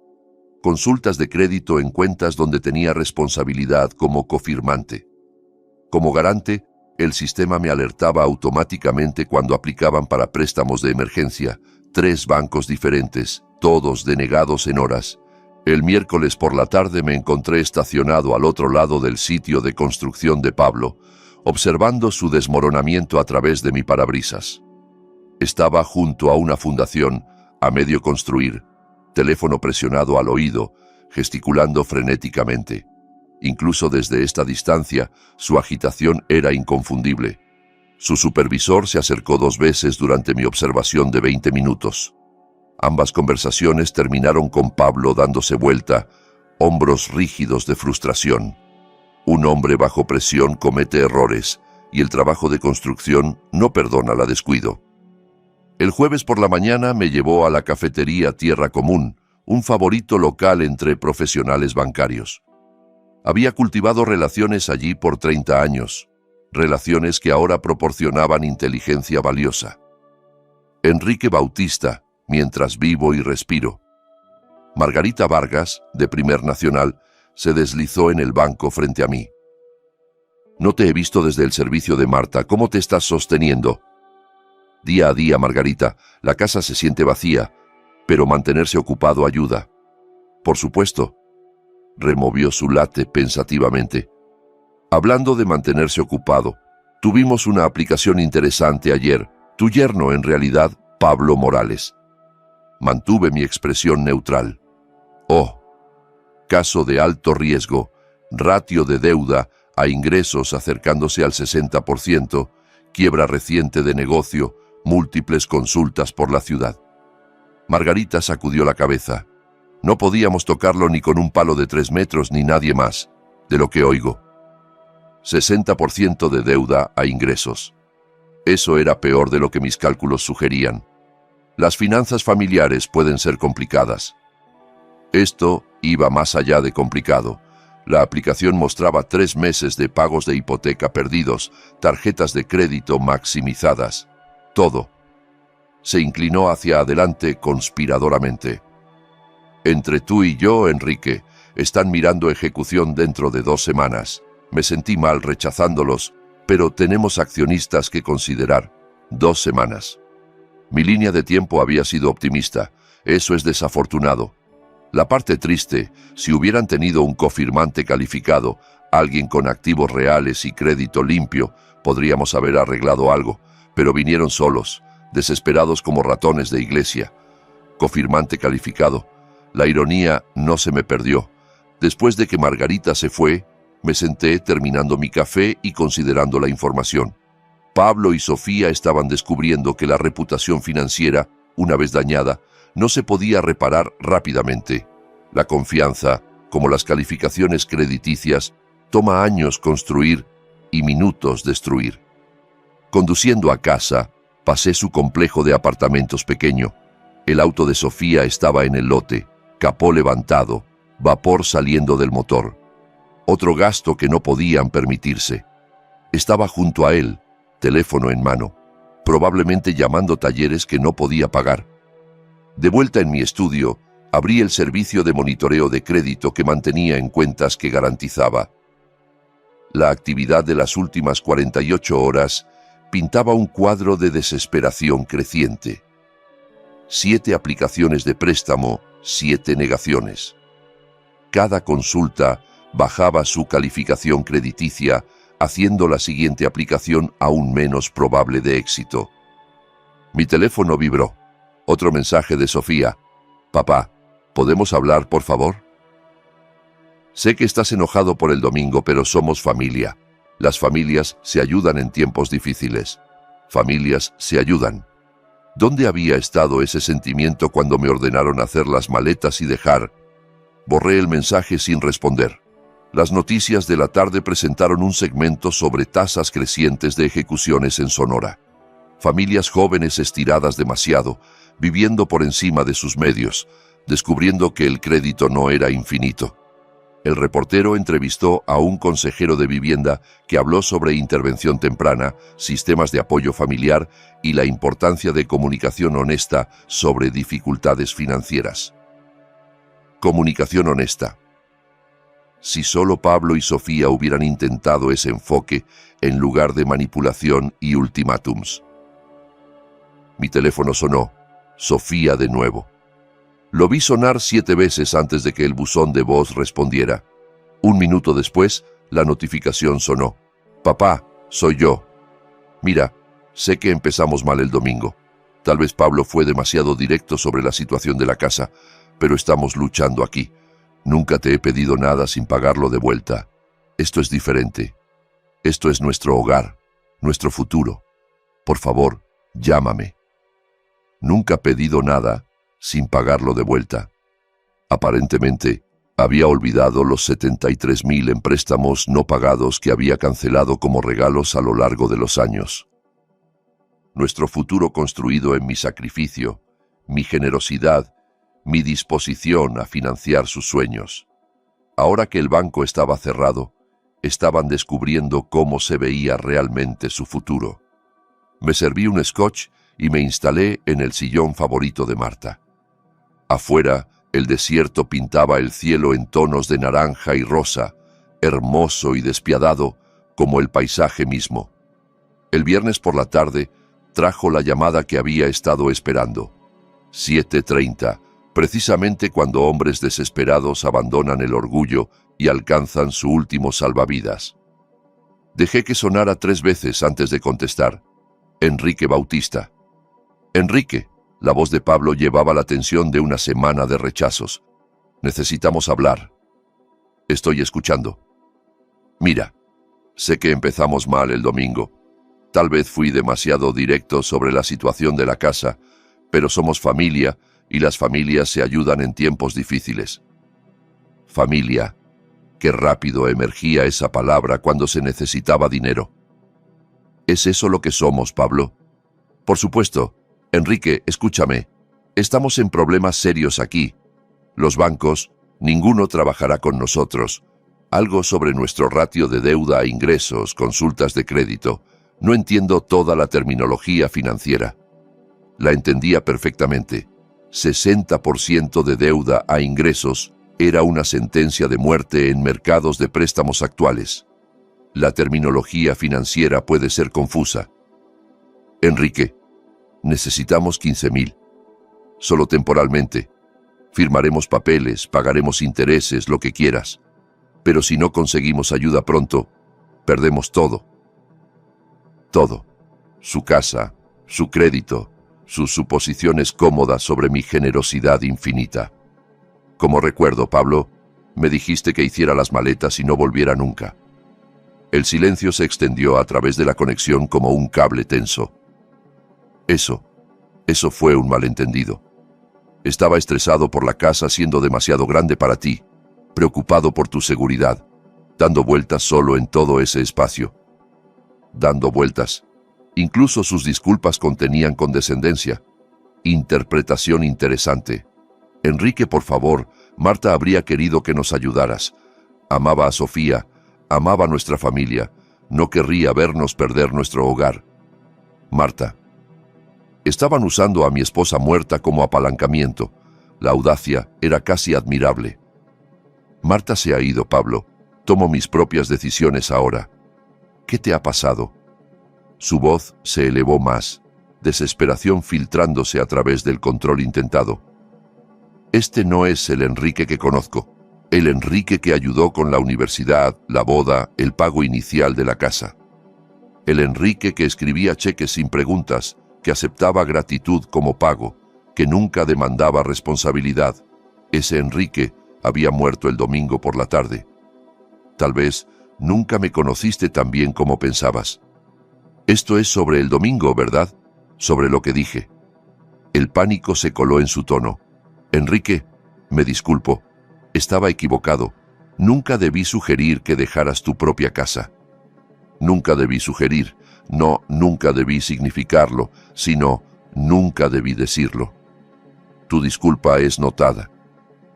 Consultas de crédito en cuentas donde tenía responsabilidad como cofirmante. Como garante, el sistema me alertaba automáticamente cuando aplicaban para préstamos de emergencia. 3 bancos diferentes, todos denegados en horas. El miércoles por la tarde me encontré estacionado al otro lado del sitio de construcción de Pablo, observando su desmoronamiento a través de mi parabrisas. Estaba junto a una fundación, a medio construir, teléfono presionado al oído, gesticulando frenéticamente. Incluso desde esta distancia, su agitación era inconfundible. Su supervisor se acercó 2 veces durante mi observación de 20 minutos. Ambas conversaciones terminaron con Pablo dándose vuelta, hombros rígidos de frustración. Un hombre bajo presión comete errores, y el trabajo de construcción no perdona la descuido. El jueves por la mañana me llevó a la cafetería Tierra Común, un favorito local entre profesionales bancarios. Había cultivado relaciones allí por 30 años, relaciones que ahora proporcionaban inteligencia valiosa. Enrique Bautista, mientras vivo y respiro. Margarita Vargas, de Primer Nacional, se deslizó en el banco frente a mí. No te he visto desde el servicio de Marta. ¿Cómo te estás sosteniendo? Día a día, Margarita, la casa se siente vacía, pero mantenerse ocupado ayuda. Por supuesto. Removió su late pensativamente. Hablando de mantenerse ocupado, tuvimos una aplicación interesante ayer. Tu yerno, en realidad, Pablo Morales. Mantuve mi expresión neutral. Oh, caso de alto riesgo, ratio de deuda a ingresos acercándose al 60%, quiebra reciente de negocio, múltiples consultas por la ciudad. Margarita sacudió la cabeza. No podíamos tocarlo ni con un palo de 3 metros ni nadie más, de lo que oigo. 60% de deuda a ingresos. Eso era peor de lo que mis cálculos sugerían. Las finanzas familiares pueden ser complicadas. Esto iba más allá de complicado. La aplicación mostraba 3 meses de pagos de hipoteca perdidos, tarjetas de crédito maximizadas. Todo. Se inclinó hacia adelante conspiradoramente. Entre tú y yo, Enrique, están mirando ejecución dentro de 2 semanas. Me sentí mal rechazándolos, pero tenemos accionistas que considerar. 2 semanas. Mi línea de tiempo había sido optimista. Eso es desafortunado. La parte triste, si hubieran tenido un cofirmante calificado, alguien con activos reales y crédito limpio, podríamos haber arreglado algo, pero vinieron solos, desesperados como ratones de iglesia. Cofirmante calificado. La ironía no se me perdió. Después de que Margarita se fue, me senté terminando mi café y considerando la información. Pablo y Sofía estaban descubriendo que la reputación financiera, una vez dañada, no se podía reparar rápidamente. La confianza, como las calificaciones crediticias, toma años construir y minutos destruir. Conduciendo a casa, pasé su complejo de apartamentos pequeño. El auto de Sofía estaba en el lote, capó levantado, vapor saliendo del motor. Otro gasto que no podían permitirse. Estaba junto a él, teléfono en mano, probablemente llamando talleres que no podía pagar. De vuelta en mi estudio, abrí el servicio de monitoreo de crédito que mantenía en cuentas que garantizaba. La actividad de las últimas 48 horas pintaba un cuadro de desesperación creciente. 7 aplicaciones de préstamo, 7 negaciones. Cada consulta bajaba su calificación crediticia, haciendo la siguiente aplicación aún menos probable de éxito. Mi teléfono vibró. Otro mensaje de Sofía. Papá, ¿podemos hablar, por favor? Sé que estás enojado por el domingo, pero somos familia. Las familias se ayudan en tiempos difíciles. Familias se ayudan. ¿Dónde había estado ese sentimiento cuando me ordenaron hacer las maletas y dejar? Borré el mensaje sin responder. Las noticias de la tarde presentaron un segmento sobre tasas crecientes de ejecuciones en Sonora. Familias jóvenes estiradas demasiado, viviendo por encima de sus medios, descubriendo que el crédito no era infinito. El reportero entrevistó a un consejero de vivienda que habló sobre intervención temprana, sistemas de apoyo familiar y la importancia de comunicación honesta sobre dificultades financieras. Comunicación honesta. Si solo Pablo y Sofía hubieran intentado ese enfoque en lugar de manipulación y ultimátums. Mi teléfono sonó. Sofía de nuevo. Lo vi sonar 7 veces antes de que el buzón de voz respondiera. 1 minuto después, la notificación sonó. Papá, soy yo. Mira, sé que empezamos mal el domingo. Tal vez Pablo fue demasiado directo sobre la situación de la casa, pero estamos luchando aquí. Nunca te he pedido nada sin pagarlo de vuelta. Esto es diferente. Esto es nuestro hogar, nuestro futuro. Por favor, llámame. Nunca he pedido nada sin pagarlo de vuelta. Aparentemente, había olvidado los 73.000 en préstamos no pagados que había cancelado como regalos a lo largo de los años. Nuestro futuro construido en mi sacrificio, mi generosidad, mi disposición a financiar sus sueños. Ahora que el banco estaba cerrado, estaban descubriendo cómo se veía realmente su futuro. Me serví un scotch y me instalé en el sillón favorito de Marta. Afuera, el desierto pintaba el cielo en tonos de naranja y rosa, hermoso y despiadado como el paisaje mismo. El viernes por la tarde trajo la llamada que había estado esperando. 7:30, precisamente cuando hombres desesperados abandonan el orgullo y alcanzan su último salvavidas. Dejé que sonara 3 veces antes de contestar. Enrique Bautista. Enrique, la voz de Pablo llevaba la tensión de una semana de rechazos. Necesitamos hablar. Estoy escuchando. Mira, sé que empezamos mal el domingo. Tal vez fui demasiado directo sobre la situación de la casa, pero somos familia y las familias se ayudan en tiempos difíciles. Familia. Qué rápido emergía esa palabra cuando se necesitaba dinero. ¿Es eso lo que somos, Pablo? Por supuesto. Enrique, escúchame. Estamos en problemas serios aquí. Los bancos, ninguno trabajará con nosotros. Algo sobre nuestro ratio de deuda a ingresos, consultas de crédito. No entiendo toda la terminología financiera. La entendía perfectamente. 60% de deuda a ingresos era una sentencia de muerte en mercados de préstamos actuales. La terminología financiera puede ser confusa. Enrique, necesitamos 15.000. Solo temporalmente. Firmaremos papeles, pagaremos intereses, lo que quieras. Pero si no conseguimos ayuda pronto, perdemos todo. Todo. Su casa, su crédito, sus suposiciones cómodas sobre mi generosidad infinita. Como recuerdo, Pablo, me dijiste que hiciera las maletas y no volviera nunca. El silencio se extendió a través de la conexión como un cable tenso. Eso fue un malentendido. Estaba estresado por la casa siendo demasiado grande para ti, preocupado por tu seguridad, dando vueltas solo en todo ese espacio. Dando vueltas. Incluso sus disculpas contenían condescendencia. Interpretación interesante. Enrique, por favor, Marta habría querido que nos ayudaras. Amaba a Sofía, amaba a nuestra familia, no querría vernos perder nuestro hogar. Marta. Estaban usando a mi esposa muerta como apalancamiento. La audacia era casi admirable. Marta se ha ido, Pablo. Tomo mis propias decisiones ahora. ¿Qué te ha pasado? Su voz se elevó más, desesperación filtrándose a través del control intentado. Este no es el Enrique que conozco, el Enrique que ayudó con la universidad, la boda, el pago inicial de la casa. El Enrique que escribía cheques sin preguntas, que aceptaba gratitud como pago, que nunca demandaba responsabilidad. Ese Enrique había muerto el domingo por la tarde. Tal vez nunca me conociste tan bien como pensabas. Esto es sobre el domingo, ¿verdad? Sobre lo que dije. El pánico se coló en su tono. Enrique, me disculpo. Estaba equivocado. Nunca debí sugerir que dejaras tu propia casa. Nunca debí sugerir. No, nunca debí significarlo, sino nunca debí decirlo. Tu disculpa es notada.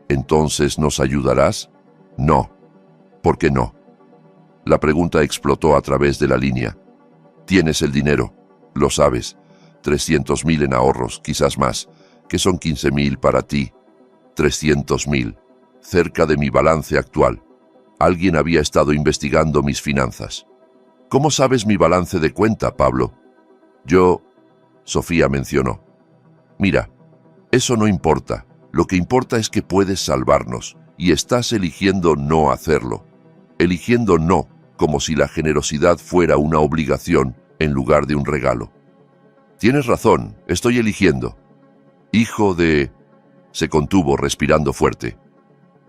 ¿Entonces nos ayudarás? No. ¿Por qué no? La pregunta explotó a través de la línea. Tienes el dinero, lo sabes. 300.000 en ahorros, quizás más, que son 15.000 para ti. 300.000, cerca de mi balance actual. Alguien había estado investigando mis finanzas. ¿Cómo sabes mi balance de cuenta, Pablo? Sofía mencionó. Mira, eso no importa. Lo que importa es que puedes salvarnos, y estás eligiendo no hacerlo. Eligiendo no, como si la generosidad fuera una obligación en lugar de un regalo. Tienes razón, estoy eligiendo. Hijo de... Se contuvo, respirando fuerte.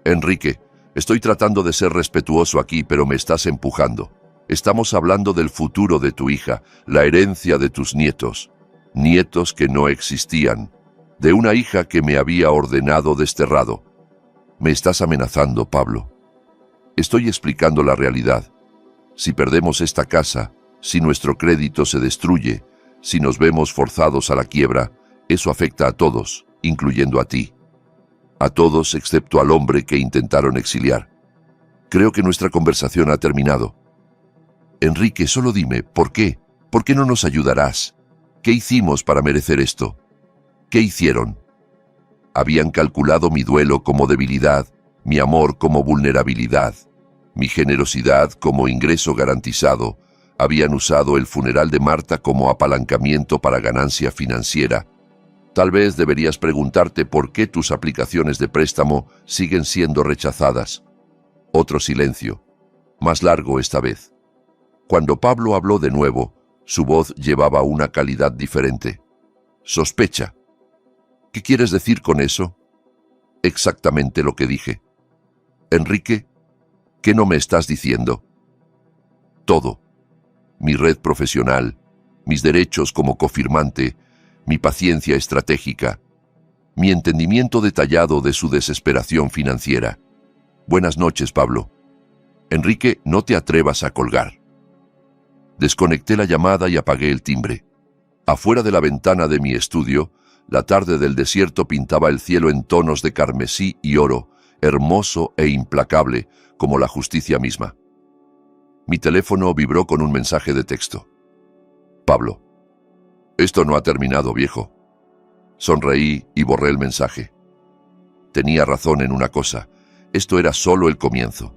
Enrique, estoy tratando de ser respetuoso aquí, pero me estás empujando. Estamos hablando del futuro de tu hija, la herencia de tus nietos. Nietos que no existían. De una hija que me había ordenado desterrado. Me estás amenazando, Pablo. Estoy explicando la realidad. Si perdemos esta casa, si nuestro crédito se destruye, si nos vemos forzados a la quiebra, eso afecta a todos, incluyendo a ti. A todos excepto al hombre que intentaron exiliar. Creo que nuestra conversación ha terminado. Enrique, solo dime, ¿por qué? ¿Por qué no nos ayudarás? ¿Qué hicimos para merecer esto? ¿Qué hicieron? Habían calculado mi duelo como debilidad, mi amor como vulnerabilidad, mi generosidad como ingreso garantizado. Habían usado el funeral de Marta como apalancamiento para ganancia financiera. Tal vez deberías preguntarte por qué tus aplicaciones de préstamo siguen siendo rechazadas. Otro silencio, más largo esta vez. Cuando Pablo habló de nuevo, su voz llevaba una calidad diferente. Sospecha. ¿Qué quieres decir con eso? Exactamente lo que dije. Enrique, ¿qué no me estás diciendo? Todo. Mi red profesional, mis derechos como cofirmante, mi paciencia estratégica, mi entendimiento detallado de su desesperación financiera. Buenas noches, Pablo. Enrique, no te atrevas a colgar. Desconecté la llamada y apagué el timbre. Afuera de la ventana de mi estudio, la tarde del desierto pintaba el cielo en tonos de carmesí y oro, hermoso e implacable, como la justicia misma. Mi teléfono vibró con un mensaje de texto. Pablo. Esto no ha terminado, viejo. Sonreí y borré el mensaje. Tenía razón en una cosa. Esto era solo el comienzo.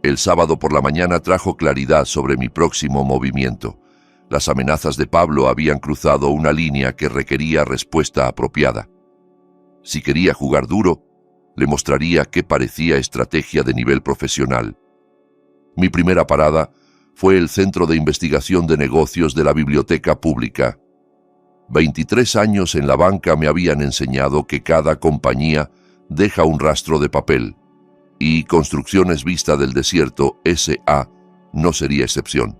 El sábado por la mañana trajo claridad sobre mi próximo movimiento. Las amenazas de Pablo habían cruzado una línea que requería respuesta apropiada. Si quería jugar duro, le mostraría qué parecía estrategia de nivel profesional. Mi primera parada fue el Centro de Investigación de Negocios de la Biblioteca Pública. 23 años en la banca me habían enseñado que cada compañía deja un rastro de papel, y Construcciones Vista del Desierto, S.A., no sería excepción.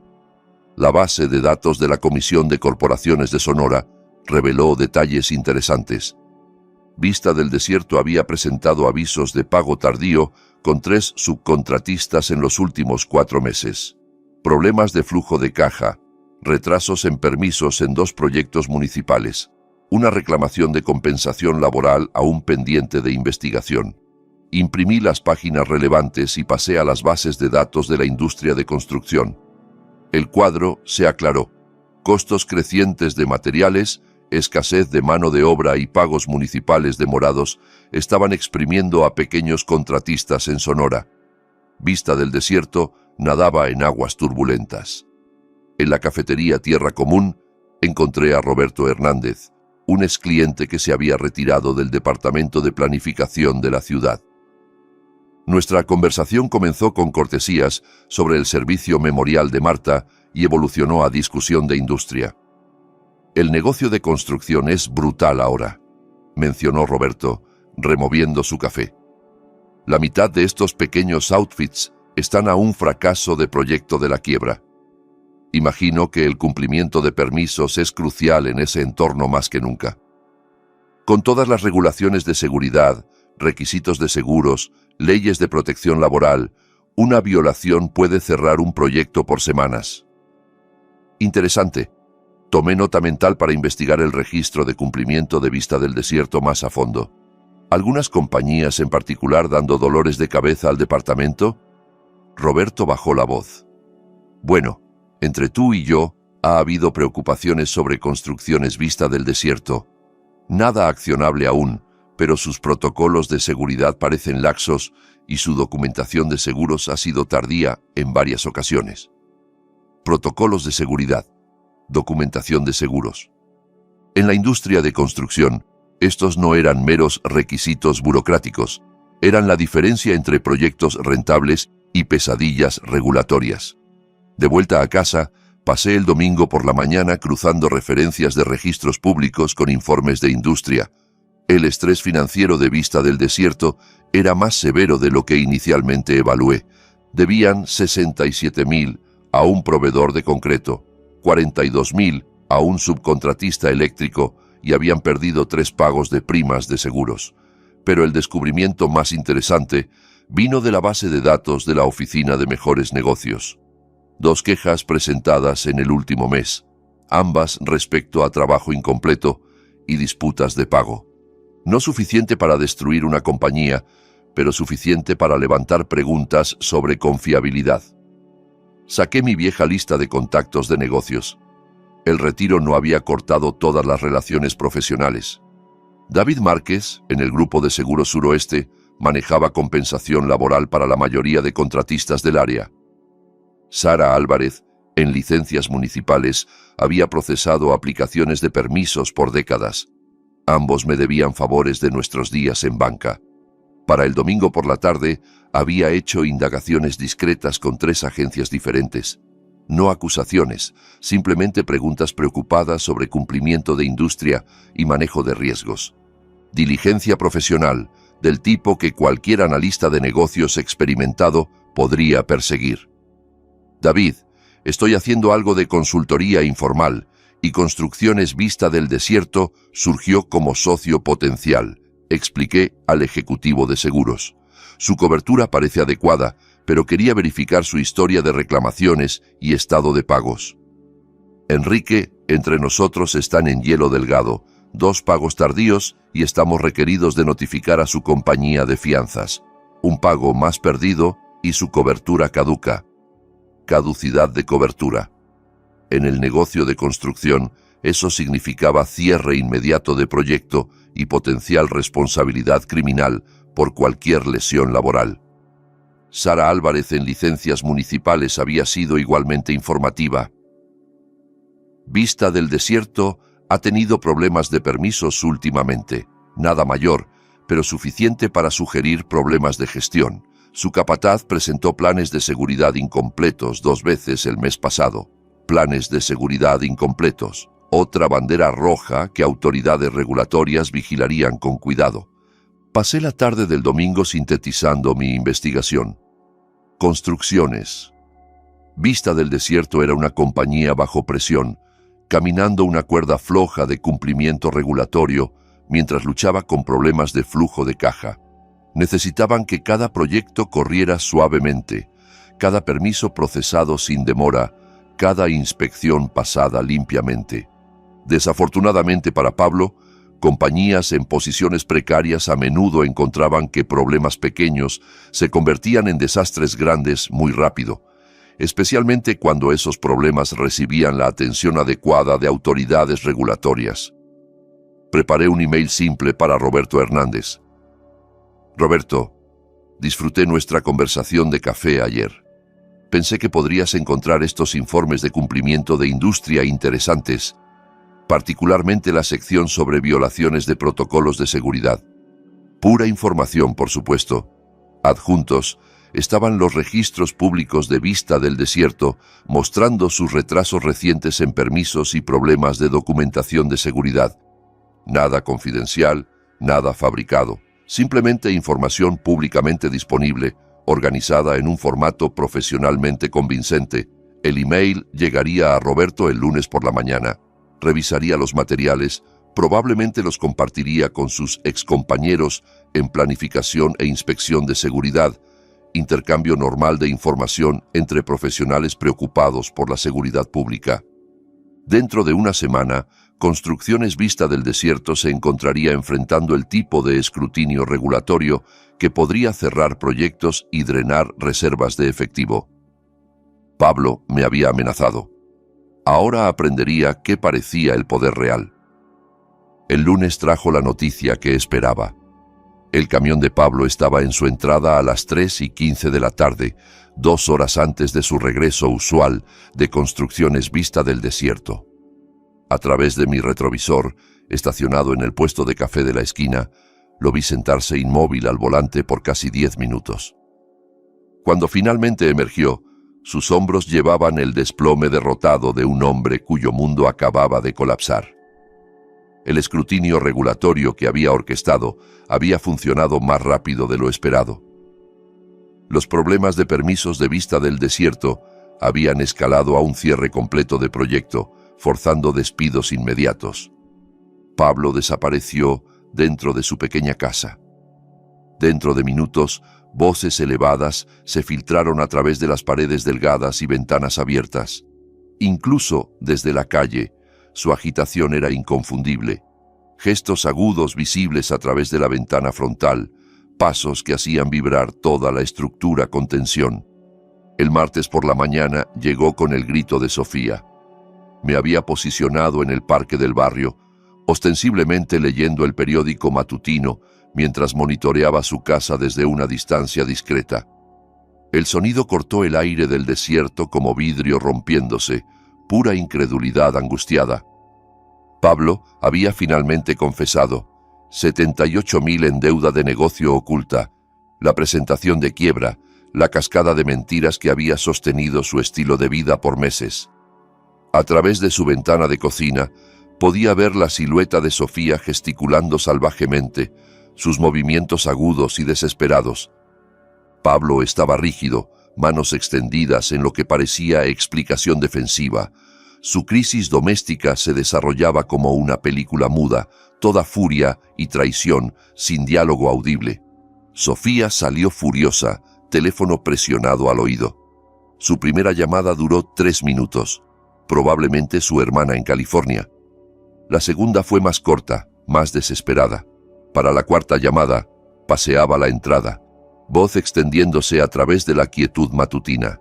La base de datos de la Comisión de Corporaciones de Sonora reveló detalles interesantes. Vista del Desierto había presentado avisos de pago tardío con 3 subcontratistas en los últimos 4 meses. Problemas de flujo de caja, retrasos en permisos en 2 proyectos municipales, una reclamación de compensación laboral aún pendiente de investigación. Imprimí las páginas relevantes y pasé a las bases de datos de la industria de construcción. El cuadro se aclaró. Costos crecientes de materiales, escasez de mano de obra y pagos municipales demorados estaban exprimiendo a pequeños contratistas en Sonora. Vista del Desierto nadaba en aguas turbulentas. En la cafetería Tierra Común encontré a Roberto Hernández, un excliente que se había retirado del Departamento de Planificación de la ciudad. Nuestra conversación comenzó con cortesías sobre el servicio memorial de Marta y evolucionó a discusión de industria. El negocio de construcción es brutal ahora, mencionó Roberto, removiendo su café. La mitad de estos pequeños outfits están a un fracaso de proyecto de la quiebra. Imagino que el cumplimiento de permisos es crucial en ese entorno más que nunca. Con todas las regulaciones de seguridad, requisitos de seguros, leyes de protección laboral, una violación puede cerrar un proyecto por semanas. Interesante. Tomé nota mental para investigar el registro de cumplimiento de Vista del Desierto más a fondo. ¿Algunas compañías en particular dando dolores de cabeza al departamento? Roberto bajó la voz. Bueno, entre tú y yo ha habido preocupaciones sobre Construcciones Vista del Desierto. Nada accionable aún, pero sus protocolos de seguridad parecen laxos y su documentación de seguros ha sido tardía en varias ocasiones. Protocolos de seguridad, documentación de seguros. En la industria de construcción, Estos no eran meros requisitos burocráticos, eran la diferencia entre proyectos rentables y pesadillas regulatorias. De vuelta a casa, pasé el domingo por la mañana cruzando referencias de registros públicos con informes de industria. El estrés financiero de Vista del Desierto era más severo de lo que inicialmente evalué. Debían 67.000 a un proveedor de concreto, 42.000 a un subcontratista eléctrico y habían perdido 3 pagos de primas de seguros. Pero el descubrimiento más interesante vino de la base de datos de la Oficina de Mejores Negocios. 2 quejas presentadas en el último mes, ambas respecto a trabajo incompleto y disputas de pago. No suficiente para destruir una compañía, pero suficiente para levantar preguntas sobre confiabilidad. Saqué mi vieja lista de contactos de negocios. El retiro no había cortado todas las relaciones profesionales. David Márquez, en el grupo de Seguros Suroeste, manejaba compensación laboral para la mayoría de contratistas del área. Sara Álvarez, en licencias municipales, había procesado aplicaciones de permisos por décadas. Ambos me debían favores de nuestros días en banca. Para el domingo por la tarde, había hecho indagaciones discretas con 3 agencias diferentes. No acusaciones, simplemente preguntas preocupadas sobre cumplimiento de industria y manejo de riesgos. Diligencia profesional, del tipo que cualquier analista de negocios experimentado podría perseguir. David, estoy haciendo algo de consultoría informal y Construcciones Vista del Desierto surgió como socio potencial, expliqué al ejecutivo de seguros. Su cobertura parece adecuada, pero quería verificar su historia de reclamaciones y estado de pagos. Enrique, entre nosotros están en hielo delgado, 2 pagos tardíos y estamos requeridos de notificar a su compañía de fianzas. Un pago más perdido y su cobertura caduca. Caducidad de cobertura. En el negocio de construcción, eso significaba cierre inmediato de proyecto y potencial responsabilidad criminal por cualquier lesión laboral. Sara Álvarez en licencias municipales había sido igualmente informativa. Vista del Desierto ha tenido problemas de permisos últimamente, nada mayor, pero suficiente para sugerir problemas de gestión. Su capataz presentó planes de seguridad incompletos 2 veces el mes pasado. Planes de seguridad incompletos, otra bandera roja que autoridades regulatorias vigilarían con cuidado. Pasé la tarde del domingo sintetizando mi investigación. Construcciones. Vista del Desierto era una compañía bajo presión, caminando una cuerda floja de cumplimiento regulatorio mientras luchaba con problemas de flujo de caja. Necesitaban que cada proyecto corriera suavemente, cada permiso procesado sin demora, cada inspección pasada limpiamente. Desafortunadamente para Pablo, compañías en posiciones precarias a menudo encontraban que problemas pequeños se convertían en desastres grandes muy rápido, especialmente cuando esos problemas recibían la atención adecuada de autoridades regulatorias. Preparé un email simple para Roberto Hernández. Roberto, disfruté nuestra conversación de café ayer. Pensé que podrías encontrar estos informes de cumplimiento de industria interesantes, particularmente la sección sobre violaciones de protocolos de seguridad. Pura información, por supuesto. Adjuntos estaban los registros públicos de Vista del Desierto, mostrando sus retrasos recientes en permisos y problemas de documentación de seguridad. Nada confidencial, nada fabricado. Simplemente información públicamente disponible, organizada en un formato profesionalmente convincente. El email llegaría a Roberto el lunes por la mañana. Revisaría los materiales, probablemente los compartiría con sus excompañeros en planificación e inspección de seguridad, intercambio normal de información entre profesionales preocupados por la seguridad pública. Dentro de una semana, Construcciones Vista del Desierto se encontraría enfrentando el tipo de escrutinio regulatorio que podría cerrar proyectos y drenar reservas de efectivo. Pablo me había amenazado. Ahora aprendería qué parecía el poder real. El lunes trajo la noticia que esperaba. El camión de Pablo estaba en su entrada a las 3:15 de la tarde, 2 horas antes de su regreso usual de Construcciones Vista del Desierto. A través de mi retrovisor, estacionado en el puesto de café de la esquina, lo vi sentarse inmóvil al volante por casi 10 minutos. Cuando finalmente emergió, sus hombros llevaban el desplome derrotado de un hombre cuyo mundo acababa de colapsar. El escrutinio regulatorio que había orquestado había funcionado más rápido de lo esperado. Los problemas de permisos de vista del desierto habían escalado a un cierre completo de proyecto, forzando despidos inmediatos. Pablo desapareció dentro de su pequeña casa. Dentro de minutos, voces elevadas se filtraron a través de las paredes delgadas y ventanas abiertas. Incluso desde la calle, su agitación era inconfundible. Gestos agudos visibles a través de la ventana frontal, pasos que hacían vibrar toda la estructura con tensión. El martes por la mañana llegó con el grito de Sofía. Me había posicionado en el parque del barrio, ostensiblemente leyendo el periódico matutino, mientras monitoreaba su casa desde una distancia discreta. El sonido cortó el aire del desierto como vidrio rompiéndose, pura incredulidad angustiada. Pablo había finalmente confesado: 78.000 en deuda de negocio oculta, la presentación de quiebra, la cascada de mentiras que había sostenido su estilo de vida por meses. A través de su ventana de cocina, podía ver la silueta de Sofía gesticulando salvajemente, sus movimientos agudos y desesperados. Pablo estaba rígido, manos extendidas en lo que parecía explicación defensiva. Su crisis doméstica se desarrollaba como una película muda, toda furia y traición, sin diálogo audible. Sofía salió furiosa, teléfono presionado al oído. Su primera llamada duró 3 minutos, probablemente su hermana en California. La segunda fue más corta, más desesperada. Para la cuarta llamada, paseaba la entrada, voz extendiéndose a través de la quietud matutina.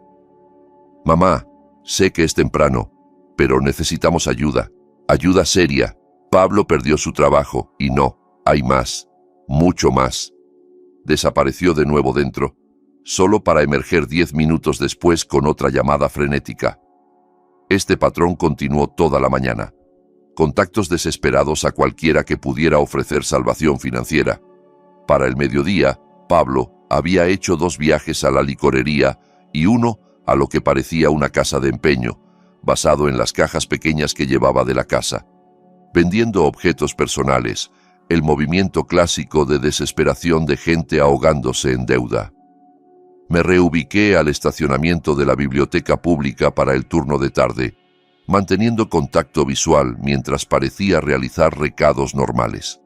«Mamá, sé que es temprano, pero necesitamos ayuda, ayuda seria. Pablo perdió su trabajo y no, hay más, mucho más». Desapareció de nuevo dentro, solo para emerger 10 minutos después con otra llamada frenética. Este patrón continuó toda la mañana. Contactos desesperados a cualquiera que pudiera ofrecer salvación financiera. Para el mediodía, Pablo había hecho 2 viajes a la licorería y uno a lo que parecía una casa de empeño, basado en las cajas pequeñas que llevaba de la casa. Vendiendo objetos personales, el movimiento clásico de desesperación de gente ahogándose en deuda. Me reubiqué al estacionamiento de la biblioteca pública para el turno de tarde, manteniendo contacto visual mientras parecía realizar recados normales.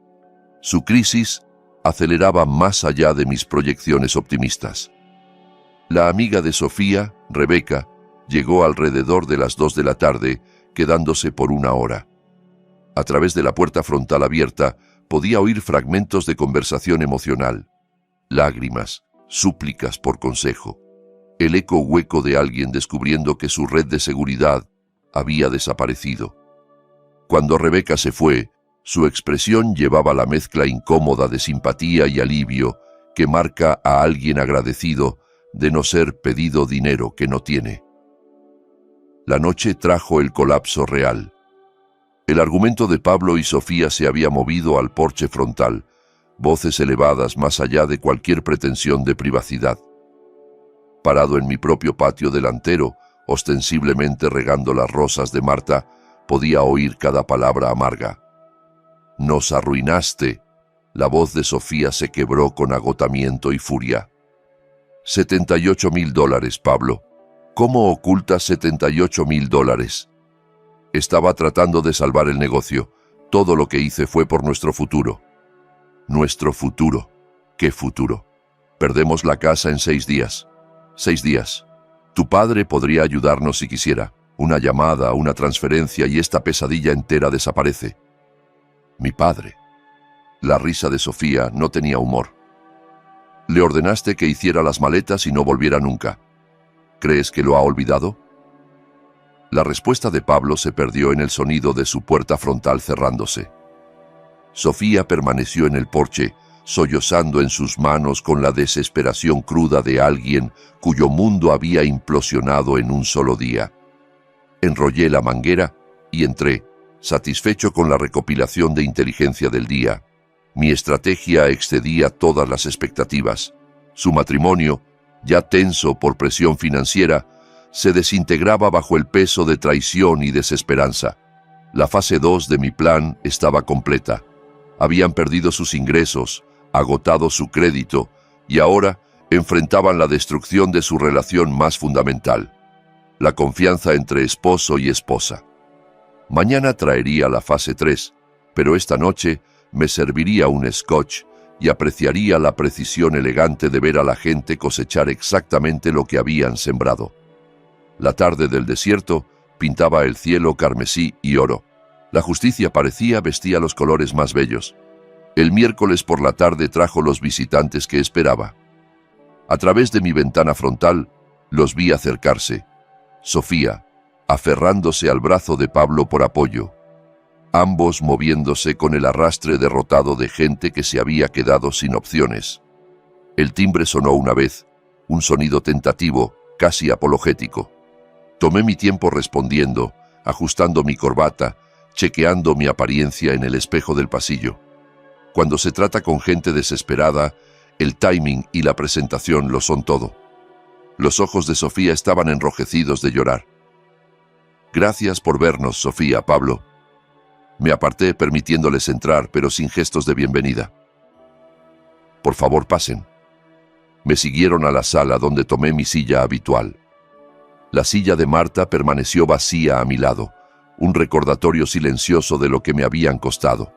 Su crisis aceleraba más allá de mis proyecciones optimistas. La amiga de Sofía, Rebeca, llegó alrededor de las 2 de la tarde, quedándose por 1 hora. A través de la puerta frontal abierta, podía oír fragmentos de conversación emocional, lágrimas, súplicas por consejo, el eco hueco de alguien descubriendo que su red de seguridad había desaparecido. Cuando Rebeca se fue, su expresión llevaba la mezcla incómoda de simpatía y alivio que marca a alguien agradecido de no ser pedido dinero que no tiene. La noche trajo el colapso real. El argumento de Pablo y Sofía se había movido al porche frontal, voces elevadas más allá de cualquier pretensión de privacidad. Parado en mi propio patio delantero, ostensiblemente regando las rosas de Marta, podía oír cada palabra amarga. «Nos arruinaste». La voz de Sofía se quebró con agotamiento y furia. $78.000, Pablo. ¿Cómo ocultas $78.000? Estaba tratando de salvar el negocio. Todo lo que hice fue por nuestro futuro. Nuestro futuro. ¿Qué futuro? Perdemos la casa en 6 días. 6 días. Tu padre podría ayudarnos si quisiera. Una llamada, una transferencia y esta pesadilla entera desaparece. Mi padre. La risa de Sofía no tenía humor. Le ordenaste que hiciera las maletas y no volviera nunca. ¿Crees que lo ha olvidado? La respuesta de Pablo se perdió en el sonido de su puerta frontal cerrándose. Sofía permaneció en el porche, sollozando en sus manos con la desesperación cruda de alguien cuyo mundo había implosionado en un solo día. Enrollé la manguera y entré, satisfecho con la recopilación de inteligencia del día. Mi estrategia excedía todas las expectativas. Su matrimonio, ya tenso por presión financiera, se desintegraba bajo el peso de traición y desesperanza. La fase 2 de mi plan estaba completa. Habían perdido sus ingresos, agotado su crédito y ahora enfrentaban la destrucción de su relación más fundamental, la confianza entre esposo y esposa. Mañana traería la fase 3, pero esta noche me serviría un scotch y apreciaría la precisión elegante de ver a la gente cosechar exactamente lo que habían sembrado. La tarde del desierto pintaba el cielo carmesí y oro. La justicia vestía los colores más bellos. El miércoles por la tarde trajo los visitantes que esperaba. A través de mi ventana frontal los vi acercarse. Sofía, aferrándose al brazo de Pablo por apoyo. Ambos moviéndose con el arrastre derrotado de gente que se había quedado sin opciones. El timbre sonó una vez, un sonido tentativo, casi apologético. Tomé mi tiempo respondiendo, ajustando mi corbata, chequeando mi apariencia en el espejo del pasillo. Cuando se trata con gente desesperada, el timing y la presentación lo son todo. Los ojos de Sofía estaban enrojecidos de llorar. «Gracias por vernos, Sofía, Pablo». Me aparté permitiéndoles entrar, pero sin gestos de bienvenida. «Por favor, pasen». Me siguieron a la sala donde tomé mi silla habitual. La silla de Marta permaneció vacía a mi lado, un recordatorio silencioso de lo que me habían costado.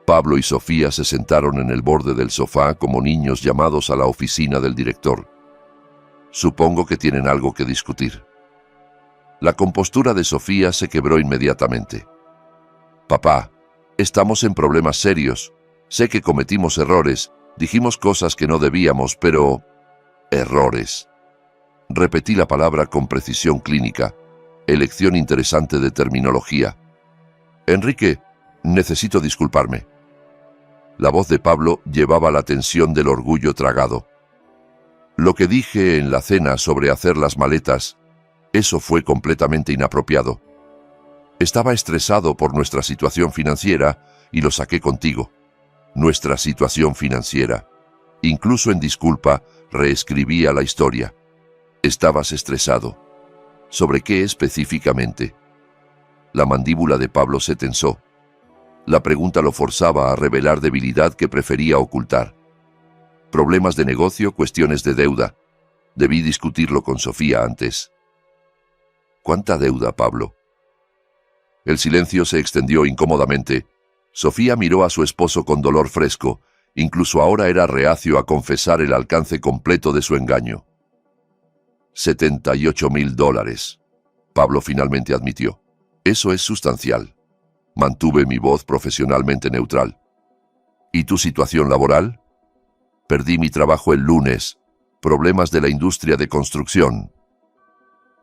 Pablo y Sofía se sentaron en el borde del sofá como niños llamados a la oficina del director. Supongo que tienen algo que discutir. La compostura de Sofía se quebró inmediatamente. «Papá, estamos en problemas serios. Sé que cometimos errores, dijimos cosas que no debíamos, pero... errores». Repetí la palabra con precisión clínica, elección interesante de terminología. «Enrique, necesito disculparme». La voz de Pablo llevaba la tensión del orgullo tragado. «Lo que dije en la cena sobre hacer las maletas, eso fue completamente inapropiado. Estaba estresado por nuestra situación financiera y lo saqué contigo. Nuestra situación financiera. Incluso en disculpa, reescribía la historia. Estabas estresado. ¿Sobre qué específicamente?» La mandíbula de Pablo se tensó. La pregunta lo forzaba a revelar debilidad que prefería ocultar. Problemas de negocio, cuestiones de deuda. Debí discutirlo con Sofía antes. ¿Cuánta deuda, Pablo? El silencio se extendió incómodamente. Sofía miró a su esposo con dolor fresco. Incluso ahora era reacio a confesar el alcance completo de su engaño. $78,000. Pablo finalmente admitió. Eso es sustancial. Mantuve mi voz profesionalmente neutral. ¿Y tu situación laboral? Perdí mi trabajo el lunes. Problemas de la industria de construcción.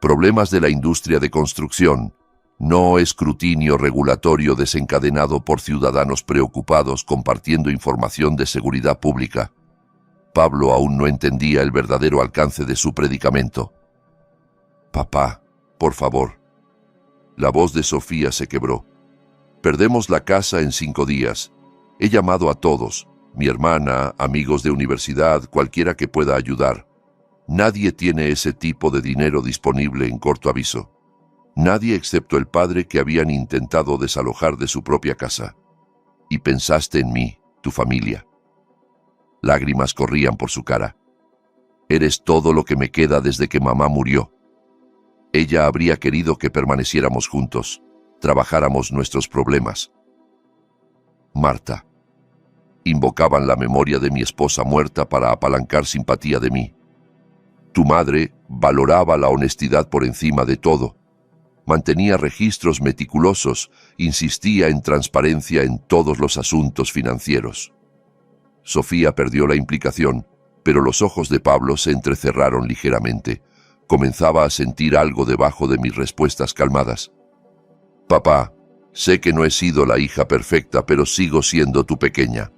Problemas de la industria de construcción. No escrutinio regulatorio desencadenado por ciudadanos preocupados compartiendo información de seguridad pública. Pablo aún no entendía el verdadero alcance de su predicamento. «Papá, por favor». La voz de Sofía se quebró. «Perdemos la casa en 5 días. He llamado a todos, mi hermana, amigos de universidad, cualquiera que pueda ayudar. Nadie tiene ese tipo de dinero disponible en corto aviso. Nadie excepto el padre que habían intentado desalojar de su propia casa. Y pensaste en mí, tu familia». Lágrimas corrían por su cara. «Eres todo lo que me queda desde que mamá murió. Ella habría querido que permaneciéramos juntos, trabajáramos nuestros problemas». Marta. Invocaban la memoria de mi esposa muerta para apalancar simpatía de mí. Tu madre valoraba la honestidad por encima de todo. Mantenía registros meticulosos, insistía en transparencia en todos los asuntos financieros. Sofía perdió la implicación, pero los ojos de Pablo se entrecerraron ligeramente. Comenzaba a sentir algo debajo de mis respuestas calmadas. «Papá, sé que no he sido la hija perfecta, pero sigo siendo tu pequeña.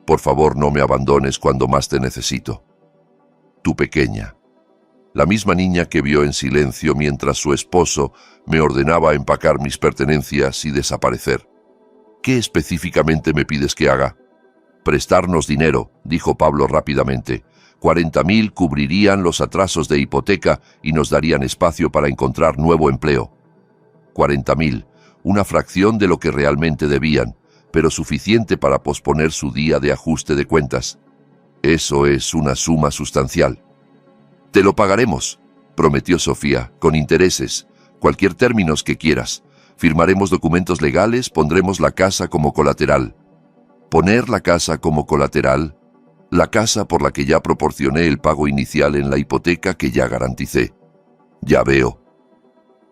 Por favor, no me abandones cuando más te necesito. Tu pequeña». La misma niña que vio en silencio mientras su esposo me ordenaba empacar mis pertenencias y desaparecer. ¿Qué específicamente me pides que haga? Prestarnos dinero, dijo Pablo rápidamente. 40.000 cubrirían los atrasos de hipoteca y nos darían espacio para encontrar nuevo empleo. 40.000, una fracción de lo que realmente debían, pero suficiente para posponer su día de ajuste de cuentas. Eso es una suma sustancial. Te lo pagaremos, prometió Sofía, con intereses, cualquier términos que quieras. Firmaremos documentos legales, pondremos la casa como colateral. Poner la casa como colateral, la casa por la que ya proporcioné el pago inicial en la hipoteca que ya garanticé. Ya veo.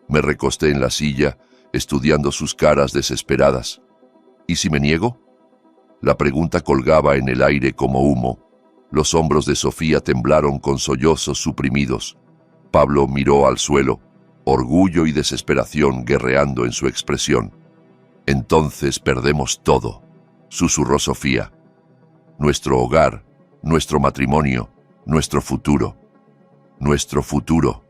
Me recosté en la silla, estudiando sus caras desesperadas. ¿Y si me niego? La pregunta colgaba en el aire como humo. Los hombros de Sofía temblaron con sollozos suprimidos. Pablo miró al suelo, orgullo y desesperación guerreando en su expresión. Entonces perdemos todo, susurró Sofía. Nuestro hogar, nuestro matrimonio, nuestro futuro. Nuestro futuro.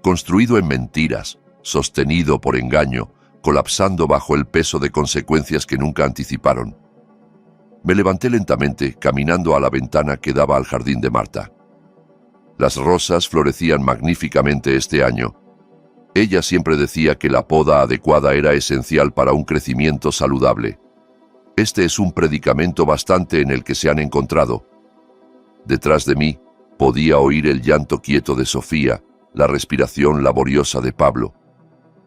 Construido en mentiras, sostenido por engaño, colapsando bajo el peso de consecuencias que nunca anticiparon. Me levanté lentamente, caminando a la ventana que daba al jardín de Marta. Las rosas florecían magníficamente este año. Ella siempre decía que la poda adecuada era esencial para un crecimiento saludable. Este es un predicamento bastante en el que se han encontrado. Detrás de mí, podía oír el llanto quieto de Sofía, la respiración laboriosa de Pablo.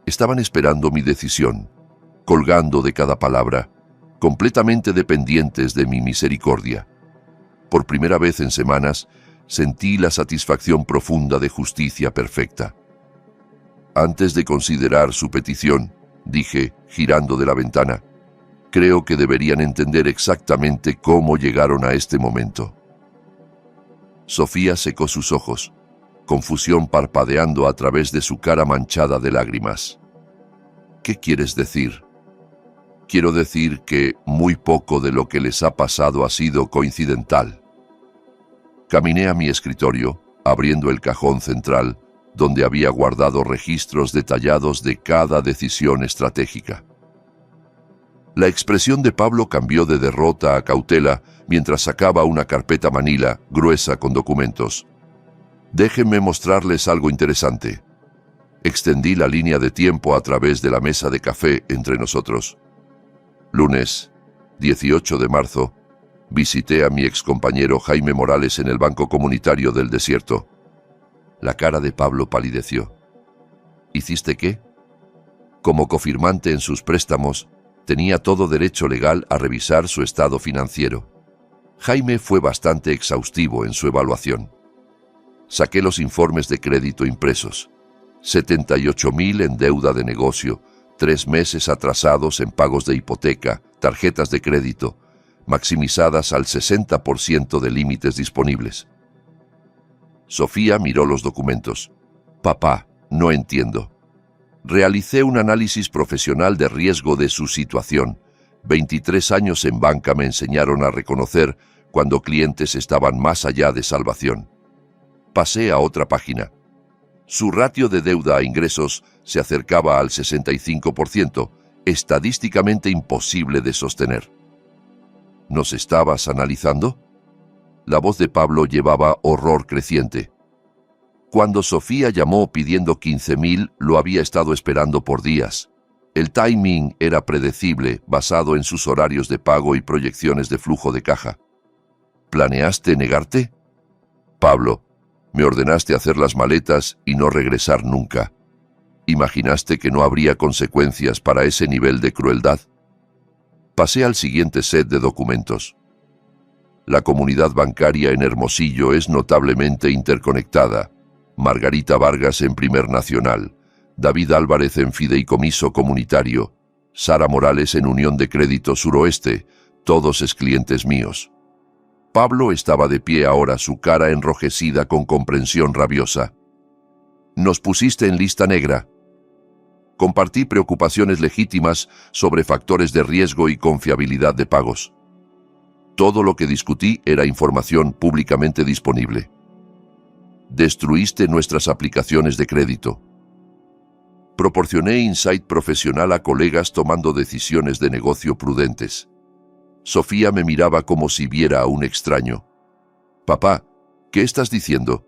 Estaban esperando mi decisión, colgando de cada palabra, completamente dependientes de mi misericordia. Por primera vez en semanas, sentí la satisfacción profunda de justicia perfecta. Antes de considerar su petición, dije, girando de la ventana, creo que deberían entender exactamente cómo llegaron a este momento. Sofía secó sus ojos, confusión parpadeando a través de su cara manchada de lágrimas. ¿Qué quieres decir? Quiero decir que muy poco de lo que les ha pasado ha sido coincidental. Caminé a mi escritorio, abriendo el cajón central, donde había guardado registros detallados de cada decisión estratégica. La expresión de Pablo cambió de derrota a cautela mientras sacaba una carpeta manila gruesa con documentos. Déjenme mostrarles algo interesante. Extendí la línea de tiempo a través de la mesa de café entre nosotros. Lunes, 18 de marzo, visité a mi excompañero Jaime Morales en el Banco Comunitario del Desierto. La cara de Pablo palideció. ¿Hiciste qué? Como cofirmante en sus préstamos, tenía todo derecho legal a revisar su estado financiero. Jaime fue bastante exhaustivo en su evaluación. Saqué los informes de crédito impresos. 78.000 en deuda de negocio, 3 meses atrasados en pagos de hipoteca, tarjetas de crédito, maximizadas al 60% de límites disponibles. Sofía miró los documentos. Papá, no entiendo. Realicé un análisis profesional de riesgo de su situación. 23 años en banca me enseñaron a reconocer cuando clientes estaban más allá de salvación. Pasé a otra página. Su ratio de deuda a ingresos se acercaba al 65%, estadísticamente imposible de sostener. ¿Nos estabas analizando? La voz de Pablo llevaba horror creciente. Cuando Sofía llamó pidiendo 15.000, lo había estado esperando por días. El timing era predecible, basado en sus horarios de pago y proyecciones de flujo de caja. ¿Planeaste negarte? Pablo, me ordenaste hacer las maletas y no regresar nunca. ¿Imaginaste que no habría consecuencias para ese nivel de crueldad? Pasé al siguiente set de documentos. La comunidad bancaria en Hermosillo es notablemente interconectada. Margarita Vargas en Primer Nacional, David Álvarez en Fideicomiso Comunitario, Sara Morales en Unión de Crédito Suroeste, todos es clientes míos. Pablo estaba de pie ahora, su cara enrojecida con comprensión rabiosa. Nos pusiste en lista negra. Compartí preocupaciones legítimas sobre factores de riesgo y confiabilidad de pagos. Todo lo que discutí era información públicamente disponible. Destruiste nuestras aplicaciones de crédito. Proporcioné insight profesional a colegas tomando decisiones de negocio prudentes. Sofía me miraba como si viera a un extraño. Papá, ¿qué estás diciendo?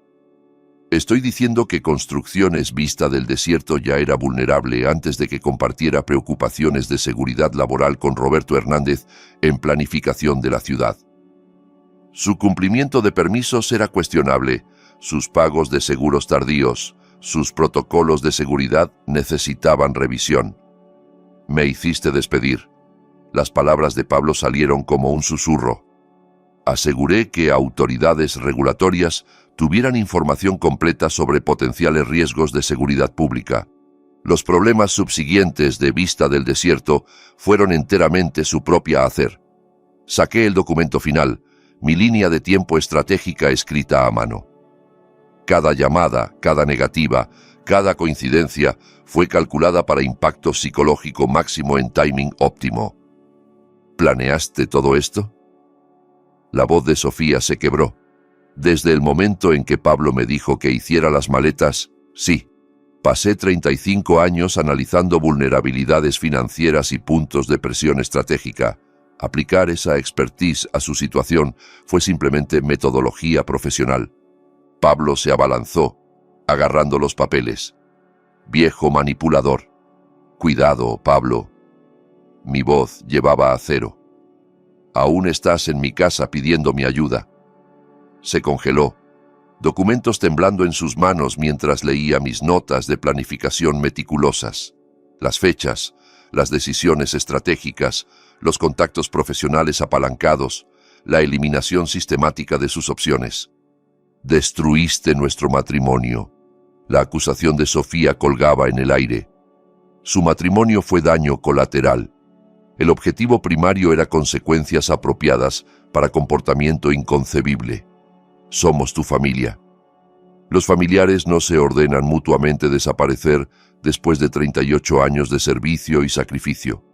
Estoy diciendo que Construcciones Vista del Desierto ya era vulnerable antes de que compartiera preocupaciones de seguridad laboral con Roberto Hernández en planificación de la ciudad. Su cumplimiento de permisos era cuestionable, sus pagos de seguros tardíos, sus protocolos de seguridad necesitaban revisión. Me hiciste despedir. Las palabras de Pablo salieron como un susurro. Aseguré que autoridades regulatorias tuvieran información completa sobre potenciales riesgos de seguridad pública. Los problemas subsiguientes de Vista del Desierto fueron enteramente su propia hacer. Saqué el documento final, mi línea de tiempo estratégica escrita a mano. Cada llamada, cada negativa, cada coincidencia fue calculada para impacto psicológico máximo en timing óptimo. ¿Planeaste todo esto? La voz de Sofía se quebró. Desde el momento en que Pablo me dijo que hiciera las maletas, sí. Pasé 35 años analizando vulnerabilidades financieras y puntos de presión estratégica. Aplicar esa expertise a su situación fue simplemente metodología profesional. Pablo se abalanzó, agarrando los papeles. Viejo manipulador. Cuidado, Pablo. Mi voz llevaba acero. Aún estás en mi casa pidiendo mi ayuda. Se congeló, documentos temblando en sus manos mientras leía mis notas de planificación meticulosas. Las fechas, las decisiones estratégicas, los contactos profesionales apalancados, la eliminación sistemática de sus opciones. Destruiste nuestro matrimonio. La acusación de Sofía colgaba en el aire. Su matrimonio fue daño colateral. El objetivo primario era consecuencias apropiadas para comportamiento inconcebible. Somos tu familia. Los familiares no se ordenan mutuamente desaparecer después de 38 años de servicio y sacrificio.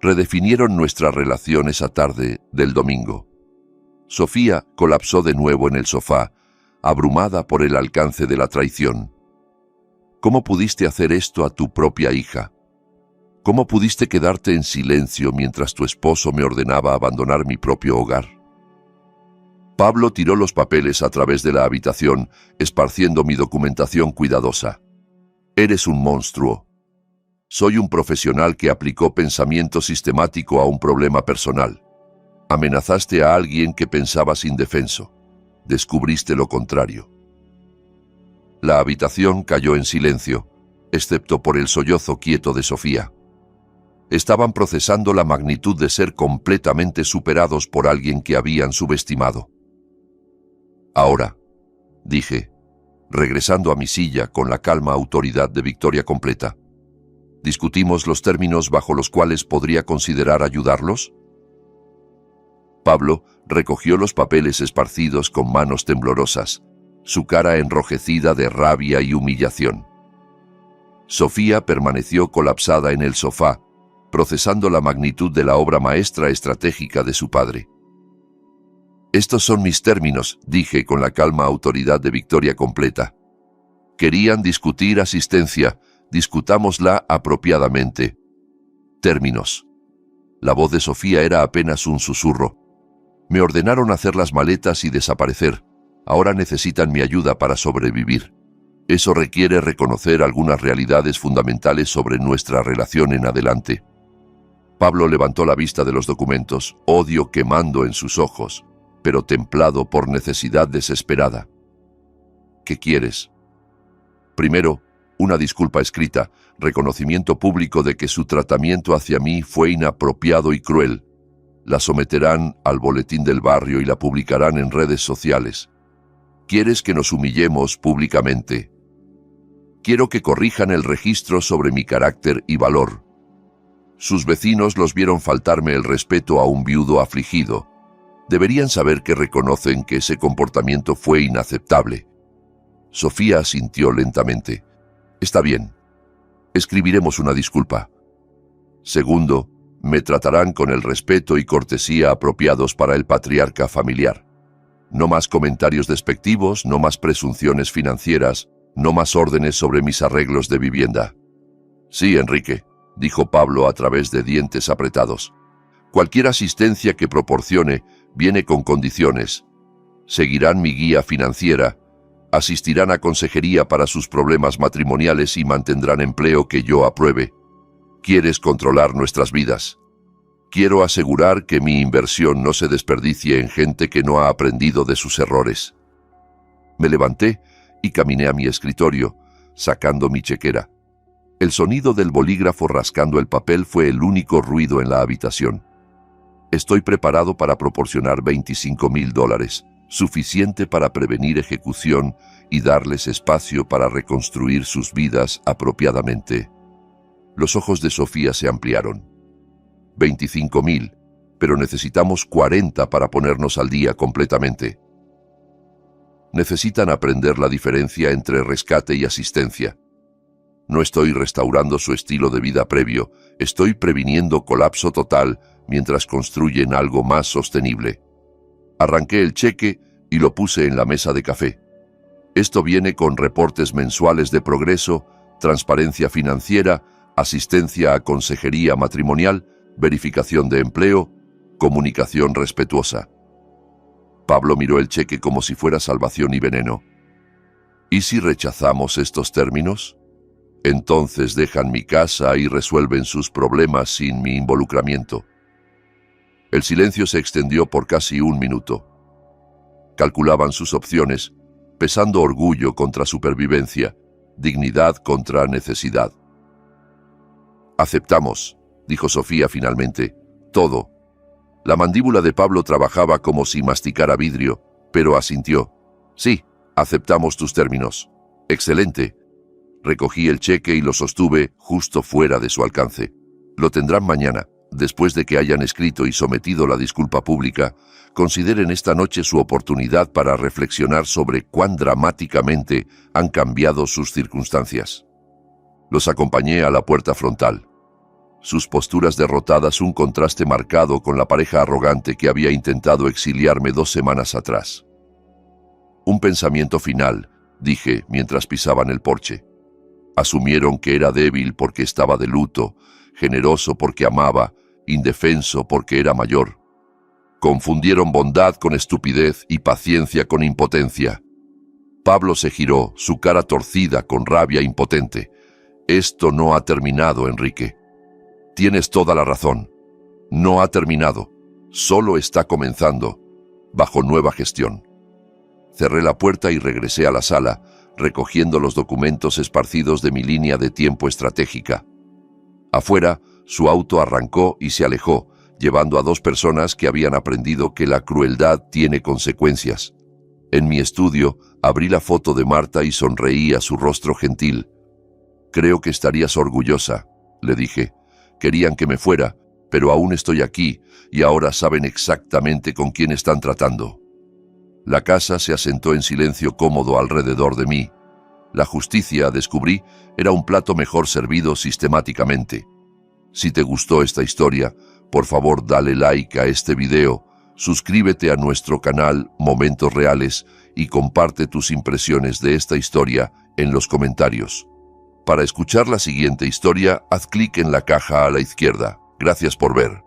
Redefinieron nuestra relación esa tarde del domingo. Sofía colapsó de nuevo en el sofá, abrumada por el alcance de la traición. ¿Cómo pudiste hacer esto a tu propia hija? ¿Cómo pudiste quedarte en silencio mientras tu esposo me ordenaba abandonar mi propio hogar? Pablo tiró los papeles a través de la habitación, esparciendo mi documentación cuidadosa. Eres un monstruo. Soy un profesional que aplicó pensamiento sistemático a un problema personal. Amenazaste a alguien que pensabas indefenso. Descubriste lo contrario. La habitación cayó en silencio, excepto por el sollozo quieto de Sofía. Estaban procesando la magnitud de ser completamente superados por alguien que habían subestimado. Ahora, dije, regresando a mi silla con la calma autoridad de victoria completa, ¿discutimos los términos bajo los cuales podría considerar ayudarlos? Pablo recogió los papeles esparcidos con manos temblorosas, su cara enrojecida de rabia y humillación. Sofía permaneció colapsada en el sofá, procesando la magnitud de la obra maestra estratégica de su padre. Estos son mis términos, dije con la calma autoridad de victoria completa. Querían discutir asistencia, discutámosla apropiadamente. Términos. La voz de Sofía era apenas un susurro. Me ordenaron hacer las maletas y desaparecer. Ahora necesitan mi ayuda para sobrevivir. Eso requiere reconocer algunas realidades fundamentales sobre nuestra relación en adelante. Pablo levantó la vista de los documentos, odio quemando en sus ojos, pero templado por necesidad desesperada. ¿Qué quieres? Primero, una disculpa escrita, reconocimiento público de que su tratamiento hacia mí fue inapropiado y cruel. La someterán al boletín del barrio y la publicarán en redes sociales. ¿Quieres que nos humillemos públicamente? Quiero que corrijan el registro sobre mi carácter y valor. Sus vecinos los vieron faltarme el respeto a un viudo afligido. Deberían saber que reconocen que ese comportamiento fue inaceptable. Sofía asintió lentamente. Está bien. Escribiremos una disculpa. Segundo, me tratarán con el respeto y cortesía apropiados para el patriarca familiar. No más comentarios despectivos, no más presunciones financieras, no más órdenes sobre mis arreglos de vivienda. Sí, Enrique, dijo Pablo a través de dientes apretados. Cualquier asistencia que proporcione viene con condiciones. Seguirán mi guía financiera, asistirán a consejería para sus problemas matrimoniales y mantendrán empleo que yo apruebe. ¿Quieres controlar nuestras vidas? Quiero asegurar que mi inversión no se desperdicie en gente que no ha aprendido de sus errores. Me levanté y caminé a mi escritorio, sacando mi chequera. El sonido del bolígrafo rascando el papel fue el único ruido en la habitación. Estoy preparado para proporcionar $25,000, suficiente para prevenir ejecución y darles espacio para reconstruir sus vidas apropiadamente. Los ojos de Sofía se ampliaron. 25,000, pero necesitamos 40 para ponernos al día completamente. Necesitan aprender la diferencia entre rescate y asistencia. No estoy restaurando su estilo de vida previo, estoy previniendo colapso total mientras construyen algo más sostenible. Arranqué el cheque y lo puse en la mesa de café. Esto viene con reportes mensuales de progreso, transparencia financiera, asistencia a consejería matrimonial, verificación de empleo, comunicación respetuosa. Pablo miró el cheque como si fuera salvación y veneno. ¿Y si rechazamos estos términos? Entonces dejan mi casa y resuelven sus problemas sin mi involucramiento. El silencio se extendió por casi un minuto. Calculaban sus opciones, pesando orgullo contra supervivencia, dignidad contra necesidad. Aceptamos, dijo Sofía finalmente, todo. La mandíbula de Pablo trabajaba como si masticara vidrio, pero asintió. Sí, aceptamos tus términos. Excelente. Recogí el cheque y lo sostuve justo fuera de su alcance. Lo tendrán mañana. Después de que hayan escrito y sometido la disculpa pública, consideren esta noche su oportunidad para reflexionar sobre cuán dramáticamente han cambiado sus circunstancias. Los acompañé a la puerta frontal. Sus posturas derrotadas, un contraste marcado con la pareja arrogante que había intentado exiliarme 2 semanas atrás. Un pensamiento final, dije mientras pisaban el porche. Asumieron que era débil porque estaba de luto, generoso porque amaba, indefenso porque era mayor. Confundieron bondad con estupidez y paciencia con impotencia. Pablo se giró, su cara torcida con rabia impotente. Esto no ha terminado, Enrique. Tienes toda la razón. No ha terminado. Solo está comenzando, bajo nueva gestión. Cerré la puerta y regresé a la sala, recogiendo los documentos esparcidos de mi línea de tiempo estratégica. Afuera, su auto arrancó y se alejó, llevando a 2 personas que habían aprendido que la crueldad tiene consecuencias. En mi estudio, abrí la foto de Marta y sonreí a su rostro gentil. Creo que estarías orgullosa, le dije. Querían que me fuera, pero aún estoy aquí y ahora saben exactamente con quién están tratando. La casa se asentó en silencio cómodo alrededor de mí. La justicia, descubrí, era un plato mejor servido sistemáticamente. Si te gustó esta historia, por favor dale like a este video, suscríbete a nuestro canal Momentos Reales y comparte tus impresiones de esta historia en los comentarios. Para escuchar la siguiente historia, haz clic en la caja a la izquierda. Gracias por ver.